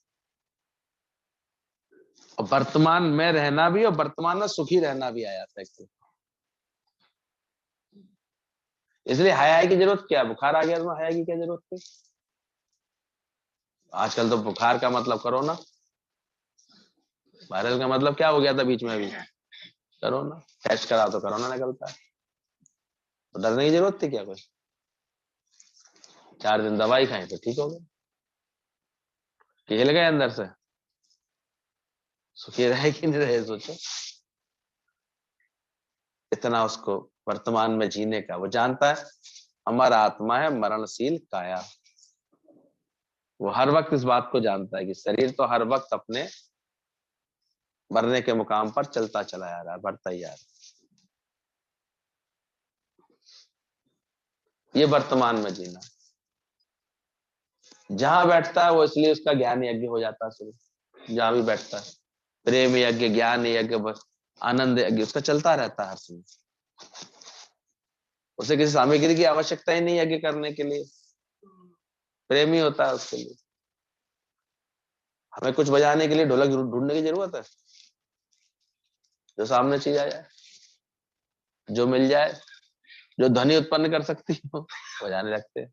और वर्तमान में रहना भी और वर्तमान में सुखी रहना भी आया था। इसलिए हया की जरूरत क्या, बुखार आ गया तो हया की क्या जरूरत थी। आजकल तो बुखार का मतलब कोरोना, वायरल का मतलब क्या हो गया था बीच में अभी, कोरोना। टेस्ट करा तो कोरोना निकलता है, तो डरने की जरूरत थी क्या कोई। 4 दिन दवाई खाई तो ठीक हो गए, कि हिल गए अंदर से, सुखी रहे कि नहीं रहे सोचो। इतना उसको वर्तमान में जीने का वो जानता है, हमारा आत्मा है मरणशील काया। वो हर वक्त इस बात को जानता है कि शरीर तो हर वक्त अपने मरने के मुकाम पर चलता चला आ रहा है, बढ़ता ही आ रहा है। ये वर्तमान में जीना, जहां बैठता है वो, इसलिए उसका ज्ञान यज्ञ हो जाता है शुरू। जहां भी बैठता है, प्रेम यज्ञ, ज्ञान यज्ञ, बस आनंद यज्ञ उसका चलता रहता है हर समय। उसे किसी सामग्री की आवश्यकता ही नहीं यज्ञ करने के लिए, प्रेम ही होता है उसके लिए। हमें कुछ बजाने के लिए ढोलक ढूंढने की जरूरत है, जो सामने चीज आ जाए, जो मिल जाए, जो ध्वनि उत्पन्न कर सकती हो, बजाने लगते हैं।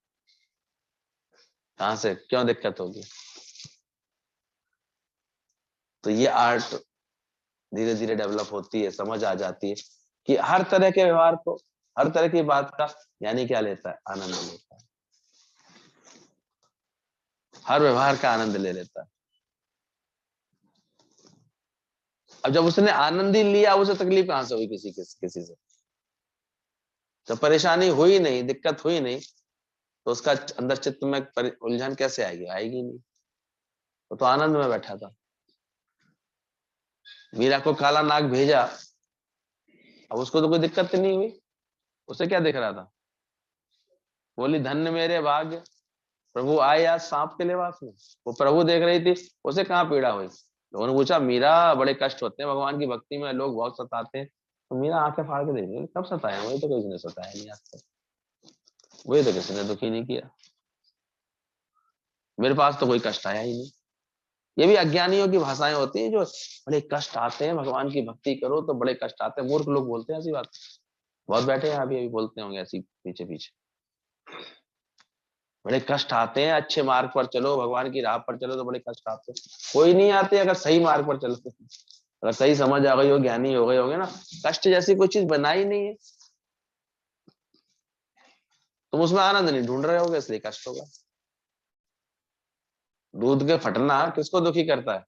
कहां से क्यों दिक्कत होगी। तो ये आर्ट धीरे धीरे डेवलप होती है, समझ आ जाती है कि हर तरह के व्यवहार को, हर तरह की बात का यानी क्या लेता है, आनंद लेता है। हर व्यवहार का आनंद ले लेता है। अब जब उसने आनंद ही लिया, उसे तकलीफ कहां से हुई किसी से। जब परेशानी हुई नहीं, दिक्कत हुई नहीं, तो उसका अंदर चित्त में उलझन कैसे आएगी, आएगी नहीं। तो आनंद में बैठा था। मीरा को काला नाग भेजा, अब उसको तो कोई दिक्कत नहीं हुई। उसे क्या दिख रहा था, बोली धन्य मेरे भाग्य, प्रभु आए आज सांप के लिबास में। वो प्रभु देख रही थी, उसे कहाँ पीड़ा हुई। लोगों ने पूछा मीरा, बड़े कष्ट होते हैं भगवान की भक्ति में, लोग बहुत सताते हैं। तो मीरा आंखें फाड़ के देख रही, कब सताया, वही तो किसी ने सताया नहीं आज तक, वही तो किसी ने दुखी नहीं किया, मेरे पास तो कोई कष्ट आया ही नहीं। ये भी अज्ञानियों की भाषाएं होती है, जो बड़े कष्ट आते हैं, भगवान की भक्ति करो तो बड़े कष्ट आते हैं। मूर्ख लोग बोलते हैं ऐसी बात, बहुत बैठे हैं अभी अभी बोलते होंगे ऐसी पीछे पीछे। बड़े कष्ट आते हैं, अच्छे मार्ग पर चलो, भगवान की राह पर चलो तो बड़े कष्ट आते हैं। कोई नहीं आते अगर सही मार्ग पर चलो, अगर सही समझ आ गई हो, ज्ञानी हो गए होगे ना, कष्ट जैसी कोई चीज बनाई नहीं है। तुम उसमें आनंद नहीं ढूंढ रहे होगे, इसलिए कष्ट होगा। दूध के फटना किसको दुखी करता है,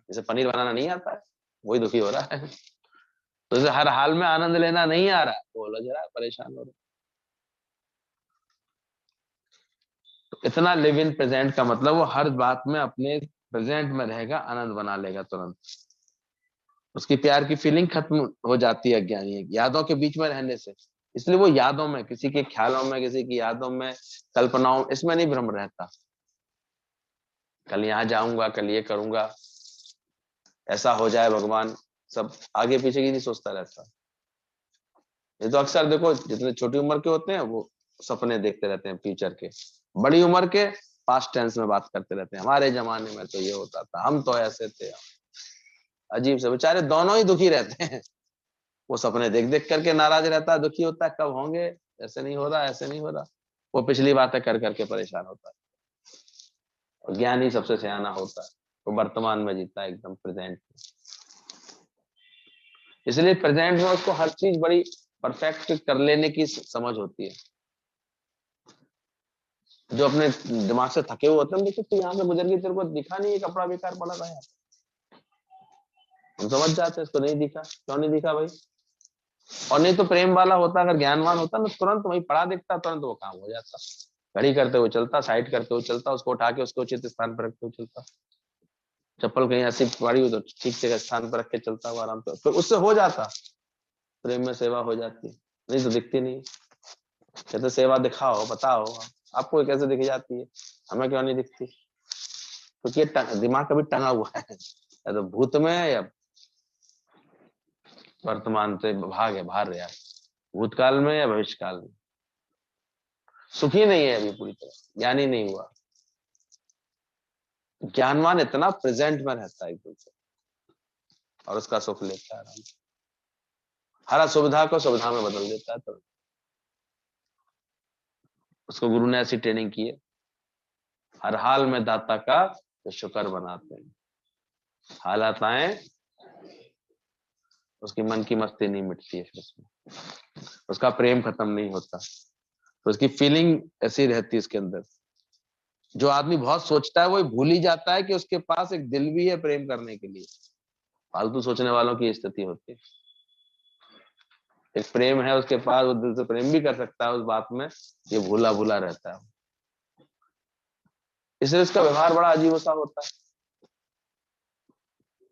जैसे पनीर बनाना नहीं आता है, वही दुखी हो रहा है। तो जैसे हर हाल में आनंद लेना नहीं आ रहा, वो उलझ रहा है, परेशान हो रहा है। तो इतना लिव इन प्रेजेंट का मतलब वो हर बात में अपने प्रेजेंट में रहेगा, आनंद बना लेगा तुरंत। उसकी प्यार की फीलिंग खत्म हो जाती है अज्ञानी यादों के बीच में रहने से। इसलिए वो यादों में, किसी के ख्यालों में, किसी की यादों में, कल्पनाओं, इसमें नहीं भ्रम रहता। कल यहाँ जाऊंगा, कल ये करूंगा, ऐसा हो जाए भगवान, सब आगे पीछे की नहीं सोचता रहता। ये तो अक्सर देखो जितने छोटी उम्र के होते हैं वो सपने देखते रहते हैं फ्यूचर के, बड़ी उम्र के पास्ट टेंस में बात करते रहते हैं, हमारे जमाने में तो ये होता था, हम तो ऐसे थे। अजीब से बेचारे दोनों ही दुखी रहते हैं। वो सपने देख देख करके नाराज रहता है, दुखी होता है, कब होंगे, ऐसे नहीं हो रहा, ऐसे नहीं हो रहा। वो पिछली बातें कर करके परेशान होता है। और ज्ञानी सबसे सियाना होता है, वो वर्तमान में जीता है, एकदम प्रेजेंट में। इसलिए प्रेजेंट में उसको हर चीज बड़ी परफेक्ट कर लेने की समझ होती है। जो अपने दिमाग से थके हुए होते हैं, देखो तू यहाँ से गुजर गई, तेरे को दिखा नहीं, कपड़ा बेकार पड़ा था, हम समझ जाते हैं इसको नहीं दिखा, क्यों नहीं दिखा भाई। और नहीं तो प्रेम वाला होता, अगर ज्ञानवान होता ना, तुरंत वही पड़ा दिखता, तुरंत वो काम हो जाता। घड़ी करते हुए चलता, साइड करते हुए चलता, उसको उठा के उसको उचित स्थान पर रखते हुए चलता। चप्पल कहीं ऐसी पड़ी हो तो ठीक से स्थान पर रख के चलता हुआ आराम से, तो उससे हो जाता। प्रेम में सेवा हो जाती, नहीं तो दिखती नहीं। कहते सेवा दिखाओ, बताओ आपको कैसे दिख जाती है, हमें क्यों नहीं दिखती। क्योंकि ये दिमाग कभी टंगा हुआ है, या तो भूत में या वर्तमान से भाग है, बाहर रहा, भूतकाल में या भविष्य काल में। सुखी नहीं है अभी पूरी तरह, ज्ञानी नहीं हुआ। ज्ञानवान इतना प्रेजेंट में रहता है एकदम से, और उसका सुख लेता है आराम से। हर असुविधा को सुविधा में बदल देता है। तो उसको गुरु ने ऐसी ट्रेनिंग की है, हर हाल में दाता का शुक्र बनाते हैं। हालात आए, उसकी मन की मस्ती नहीं मिटती है, फिर उसमें उसका प्रेम खत्म नहीं होता, तो उसकी फीलिंग ऐसी रहती है उसके अंदर। जो आदमी बहुत सोचता है वो भूल ही जाता है कि उसके पास एक दिल भी है प्रेम करने के लिए। फालतू सोचने वालों की स्थिति होती है। एक प्रेम है उसके पास, वो दिल से प्रेम भी कर सकता है उस बात में, ये भूला भूला रहता है। इसलिए उसका व्यवहार बड़ा अजीब सा होता है।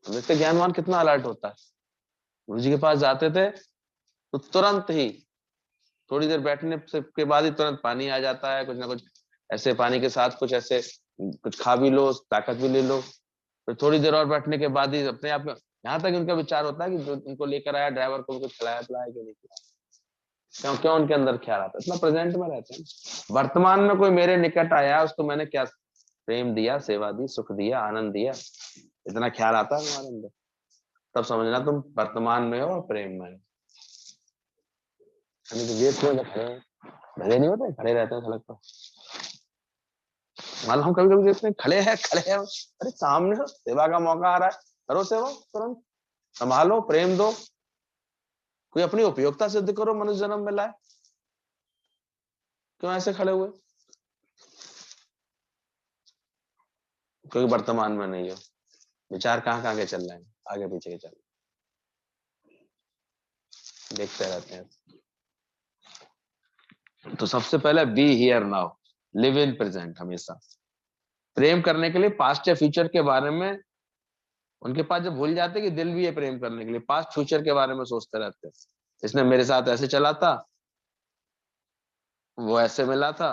देखते ज्ञानवान कितना अलर्ट होता है। गुरु जी के पास जाते थे तो तुरंत ही, थोड़ी देर बैठने से के बाद ही तुरंत पानी आ जाता है, कुछ ना कुछ ऐसे, पानी के साथ कुछ ऐसे, कुछ खा भी लो, ताकत भी ले लो। फिर थोड़ी देर और बैठने के बाद ही अपने आप में यहाँ तक उनका विचार होता है कि जो उनको लेकर आया ड्राइवर को, उनको खिलाया पिलाया कि नहीं खिलाया। क्यों क्यों उनके अंदर ख्याल आता है, इतना प्रेजेंट में रहते हैं। वर्तमान में कोई मेरे निकट आया, उसको मैंने क्या प्रेम दिया, सेवा दी, सुख दिया, आनंद दिया, इतना ख्याल आता है तुम्हारे अंदर, तब समझना तुम वर्तमान में हो और प्रेम में हो। तो गेट में खड़े भले नहीं होते, खड़े रहते हैं सड़क पर, मान हम कभी कभी देखते हैं खड़े हैं खड़े हैं, अरे सामने हो, सेवा का मौका आ रहा है, करो सेवा तुरंत, संभालो, प्रेम दो, कोई अपनी उपयोगिता सिद्ध करो, मनुष्य जन्म में लाए, क्यों ऐसे खड़े हुए। क्योंकि वर्तमान में नहीं हो, विचार कहाँ कहाँ के चल रहे हैं, आगे पीछे के चल रहे, देखते रहते हैं। तो सबसे पहले B here now, live in present. हमेशा प्रेम करने के लिए पास्ट या फ्यूचर के बारे में उनके पास जब भूल जाते कि दिल भी है प्रेम करने के लिए, पास्ट फ्यूचर के बारे में सोचते रहते हैं। इसने मेरे साथ ऐसे चला था, वो ऐसे मिला था,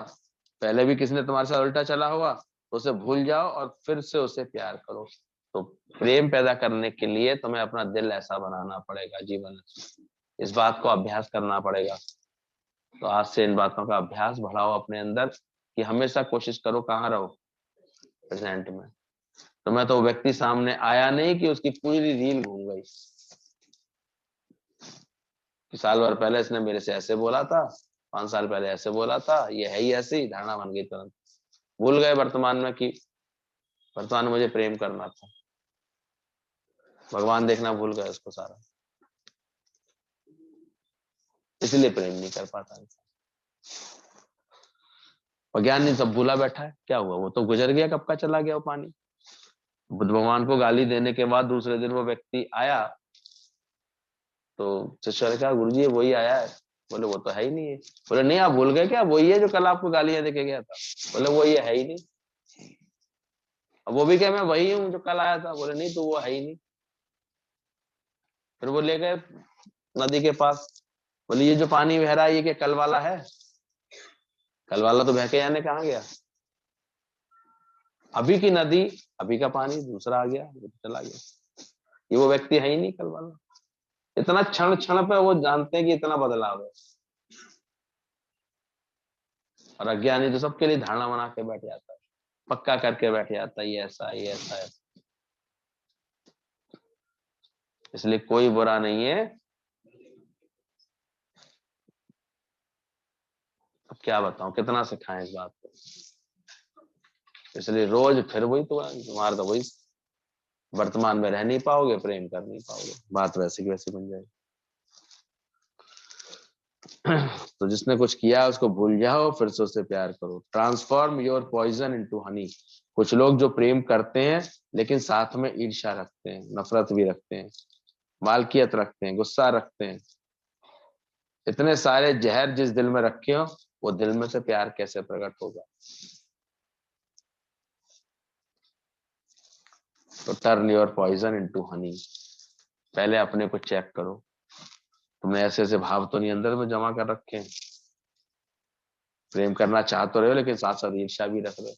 पहले भी किसी ने तुम्हारे साथ उल्टा चला हुआ, तो उसे भूल जाओ और फिर से उसे प्यार करो। तो प्रेम पैदा करने के लिए तुम्हें अपना दिल ऐसा बनाना पड़ेगा जीवन, इस बात को अभ्यास करना पड़ेगा। तो आज से इन बातों का अभ्यास बढ़ाओ अपने अंदर, कि हमेशा कोशिश करो कहाँ रहो, प्रेजेंट में। तो मैं तो व्यक्ति सामने आया नहीं कि उसकी पूरी रील घूम गई, कि साल भर पहले इसने मेरे से ऐसे बोला था, 5 साल पहले ऐसे बोला था, ये है ही ऐसी धारणा बन गई तुरंत। भूल गए वर्तमान में कि वर्तमान में मुझे प्रेम करना था, भगवान देखना भूल गए उसको सारा, इसलिए प्रेम नहीं कर पाता इंसान। और ज्ञान नहीं, सब भूला बैठा है, क्या हुआ, वो तो गुजर गया, कब का चला गया वो पानी। बुद्ध भगवान को गाली देने के बाद दूसरे दिन वो व्यक्ति आया, तो शिष्य ने कहा गुरु जी वही आया है। बोले वो तो है ही नहीं है। बोले नहीं आप भूल गए क्या, वही है जो कल आपको गालियां देके गया था। बोले वो ये है ही नहीं। अब वो भी क्या मैं वही हूँ जो कल आया था। बोले नहीं तो वो है ही नहीं। फिर वो ले गए नदी के पास। बोले ये जो पानी बह रहा है ये क्या कल वाला है। कल वाला तो बह के जाने कहाँ गया। अभी की नदी, अभी का पानी दूसरा आ गया, वो चला गया। ये वो व्यक्ति है ही नहीं कल वाला। इतना क्षण क्षण पे वो जानते हैं कि इतना बदलाव है, और अज्ञानी तो सबके लिए धारणा बना के बैठ जाता है, पक्का करके बैठ जाता है, ये ऐसा ये ऐसा है। इसलिए कोई बुरा नहीं है। अब क्या बताऊं, कितना सिखाएं इस बात को। इसलिए रोज फिर वही तुम्हारा तो वही, वर्तमान में रह नहीं पाओगे, प्रेम कर नहीं पाओगे, बात वैसे की वैसी बन जाएगी। तो जिसने कुछ किया उसको भूल जाओ, फिर से उससे प्यार करो। Transform your poison into honey. कुछ लोग जो प्रेम करते हैं लेकिन साथ में ईर्ष्या रखते हैं, नफरत भी रखते हैं, मालकियत रखते हैं, गुस्सा रखते हैं। इतने सारे जहर जिस दिल में रखे हो, वो दिल में से प्यार कैसे प्रकट होगा। तो turn your poison into honey. पहले अपने को चेक करो, तुमने ऐसे ऐसे भाव तो नहीं अंदर में जमा कर रखे हैं। प्रेम करना चाह तो रहे हो लेकिन साथ साथ ईर्ष्या भी रख रहे हो,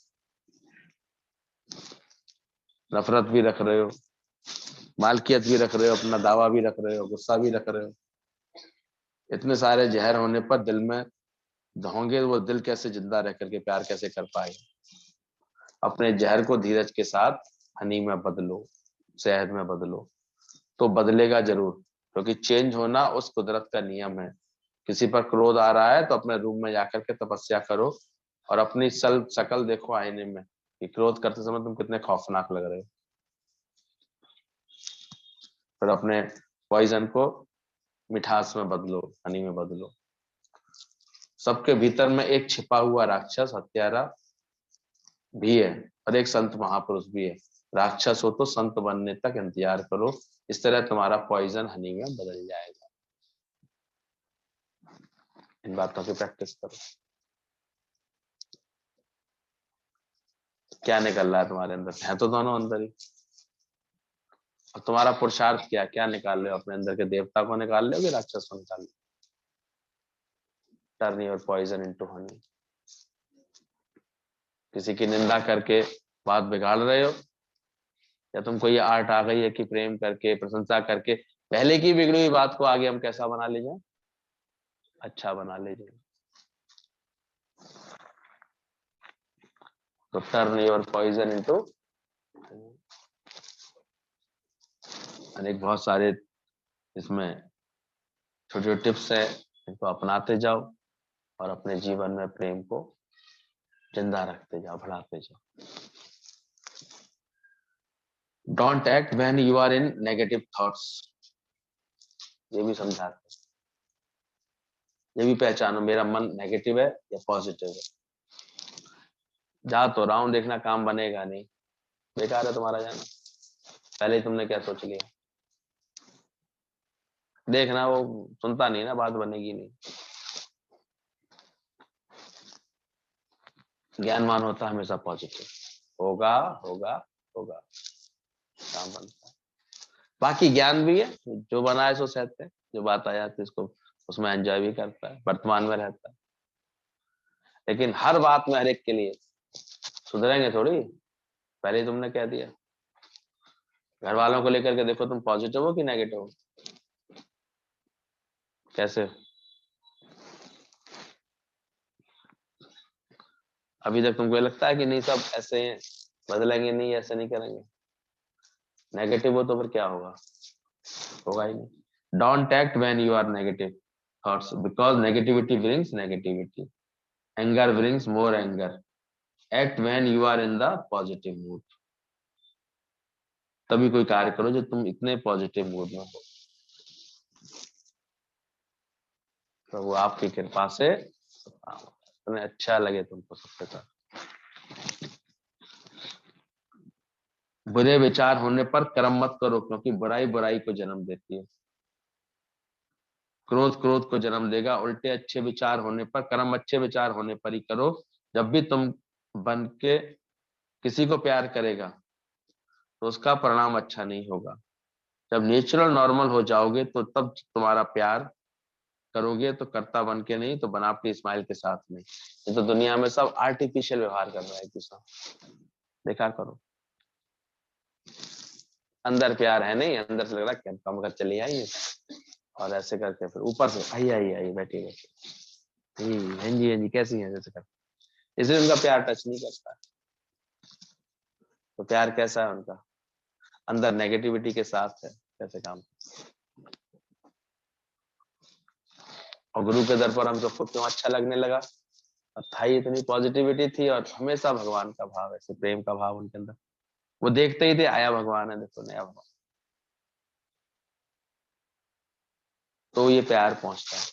नफरत भी रख रहे हो, मालकियत भी रख रहे हो, अपना दावा भी रख रहे हो, गुस्सा भी रख रहे हो। इतने सारे जहर होने पर दिल में होंगे, वो दिल कैसे जिंदा रह करके प्यार कैसे कर पाएगा। अपने जहर को धीरज के साथ हनी में बदलो, शहद में बदलो, तो बदलेगा जरूर। क्योंकि चेंज होना उस कुदरत का नियम है। किसी पर क्रोध आ रहा है तो अपने रूम में जाकर के तपस्या करो और अपनी शकल देखो आईने में कि क्रोध करते समय तुम कितने खौफनाक लग रहे हो। फिर अपने पॉइजन को मिठास में बदलो, हनी में बदलो। सबके भीतर में एक छिपा हुआ राक्षस हत्यारा भी है और एक संत महापुरुष भी है। राक्षस हो तो संत बनने तक इंतजार करो, इस तरह तुम्हारा पॉइजन हनी में बदल जाएगा। इन बातों की प्रैक्टिस करो। क्या निकल रहा है तुम्हारे अंदर, है तो दोनों अंदर ही। और तुम्हारा पुरुषार्थ क्या क्या निकाल रहे हो, अपने अंदर के देवता को निकाल रहे हो कि राक्षस को निकाल रहे हो। Turn your poison into honey. किसी की निंदा करके बात बिगाड़ रहे हो, या तुमको ये आर्ट आ गई है कि प्रेम करके प्रशंसा करके पहले की बिगड़ी हुई बात को आगे हम कैसा बना ले जाए, अच्छा बना ले जाए। तो टर्न योर पॉइजन इनटू। अनेक बहुत सारे इसमें छोटे छोटे टिप्स है, इनको अपनाते जाओ और अपने जीवन में प्रेम को जिंदा रखते जाओ, बढ़ाते जाओ। Don't act when you are in negative thoughts. ये भी समझाते, ये भी पहचानो मेरा मन नेगेटिव है या पॉजिटिव है। जा तो रहा हूं, देखना काम बनेगा नहीं, बेकार है तुम्हारा जाना। पहले ही तुमने क्या सोच लिया, देखना वो सुनता नहीं ना, बात बनेगी नहीं। ज्ञानवान होता हमेशा पॉजिटिव, होगा होगा होगा, काम बनता है। बाकी ज्ञान भी है, जो बना है सो सहते हैं, जो बात आ जाती है उसको उसमें एंजॉय भी करता है, वर्तमान में रहता है। लेकिन हर बात में हर एक के लिए सुधरेंगे थोड़ी, पहले ही तुमने कह दिया। घर वालों को लेकर के देखो, तुम पॉजिटिव हो कि नेगेटिव हो, कैसे। अभी तक तुमको लगता है कि नहीं सब ऐसे हैं, बदलेंगे नहीं, ऐसे नहीं करेंगे। नेगेटिव हो तो फिर क्या होगा, होगा ही नहीं। Don't act when you are negative thoughts because negativity brings negativity, anger brings more anger. Act when you are in the positive mood. तभी कोई कार्य करो जो तुम इतने पॉजिटिव मूड में हो, तो वो आपकी कृपा से तुम्हें अच्छा लगे तुमको सबके साथ। बुरे विचार होने पर कर्म मत करो, क्योंकि बुराई बुराई को जन्म देती है। क्रोध क्रोध को जन्म देगा। उल्टे अच्छे विचार होने पर कर्म, अच्छे विचार होने पर ही करो। जब भी तुम बन के किसी को प्यार करेगा तो उसका परिणाम अच्छा नहीं होगा। जब नेचुरल नॉर्मल हो जाओगे तो तब तुम्हारा प्यार करोगे, तो कर्ता बन के नहीं तो बनावटी स्माइल के साथ नहीं। ये तो दुनिया में सब आर्टिफिशियल व्यवहार कर रहा है एक दूसरा, देखा करो। अंदर प्यार है नहीं, अंदर से लग रहा है कम कर चली आई, और ऐसे करके फिर ऊपर से आई आई आई बैठी बैठी, हाँ जी हाँ जी कैसी है, जैसे कर, इसलिए उनका प्यार टच नहीं करता। तो प्यार कैसा है उनका, अंदर नेगेटिविटी के साथ है, कैसे काम। और गुरु के दर पर हम सबको क्यों अच्छा लगने लगा, और था ही इतनी पॉजिटिविटी थी, और हमेशा भगवान का भाव, ऐसे प्रेम का भाव उनके अंदर, वो देखते ही थे आया भगवान है, देखो नया भगवान। तो ये प्यार पहुंचता है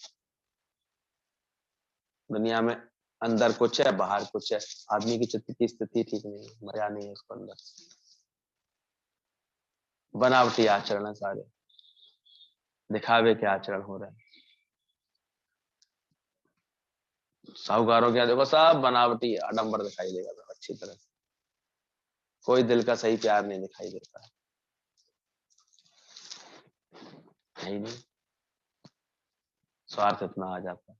दुनिया में, अंदर कुछ है बाहर कुछ है, आदमी की चित्त की स्थिति ठीक नहीं है, मजा नहीं है उसको अंदर, बनावटी आचरण है सारे, दिखावे के आचरण हो रहे हैं। साहूकारों क्या देखो, सब बनावटी आडंबर दिखाई देगा सब अच्छी तरह से, कोई दिल का सही प्यार नहीं दिखाई देता है ही नहीं, स्वार्थ इतना आ जाता है।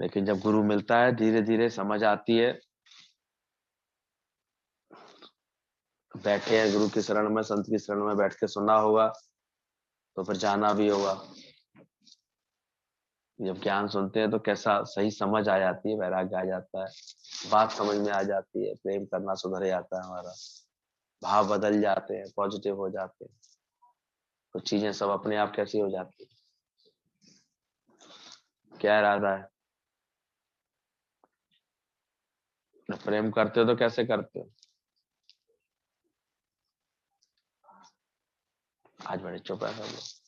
लेकिन जब गुरु मिलता है धीरे धीरे समझ आती है, बैठे हैं गुरु की शरण में, संत की शरण में बैठ के सुना होगा, तो फिर जाना भी होगा। जब ज्ञान सुनते हैं तो कैसा सही समझ आ जाती है, वैराग्य आ जाता है, बात समझ में आ जाती है, प्रेम करना सुधर जाता है हमारा, भाव बदल जाते हैं, पॉजिटिव हो जाते हैं, तो चीजें सब अपने आप कैसी हो जाती है। क्या इरादा है, प्रेम करते हो तो कैसे करते हो। आज बड़े चुप है सब लोग।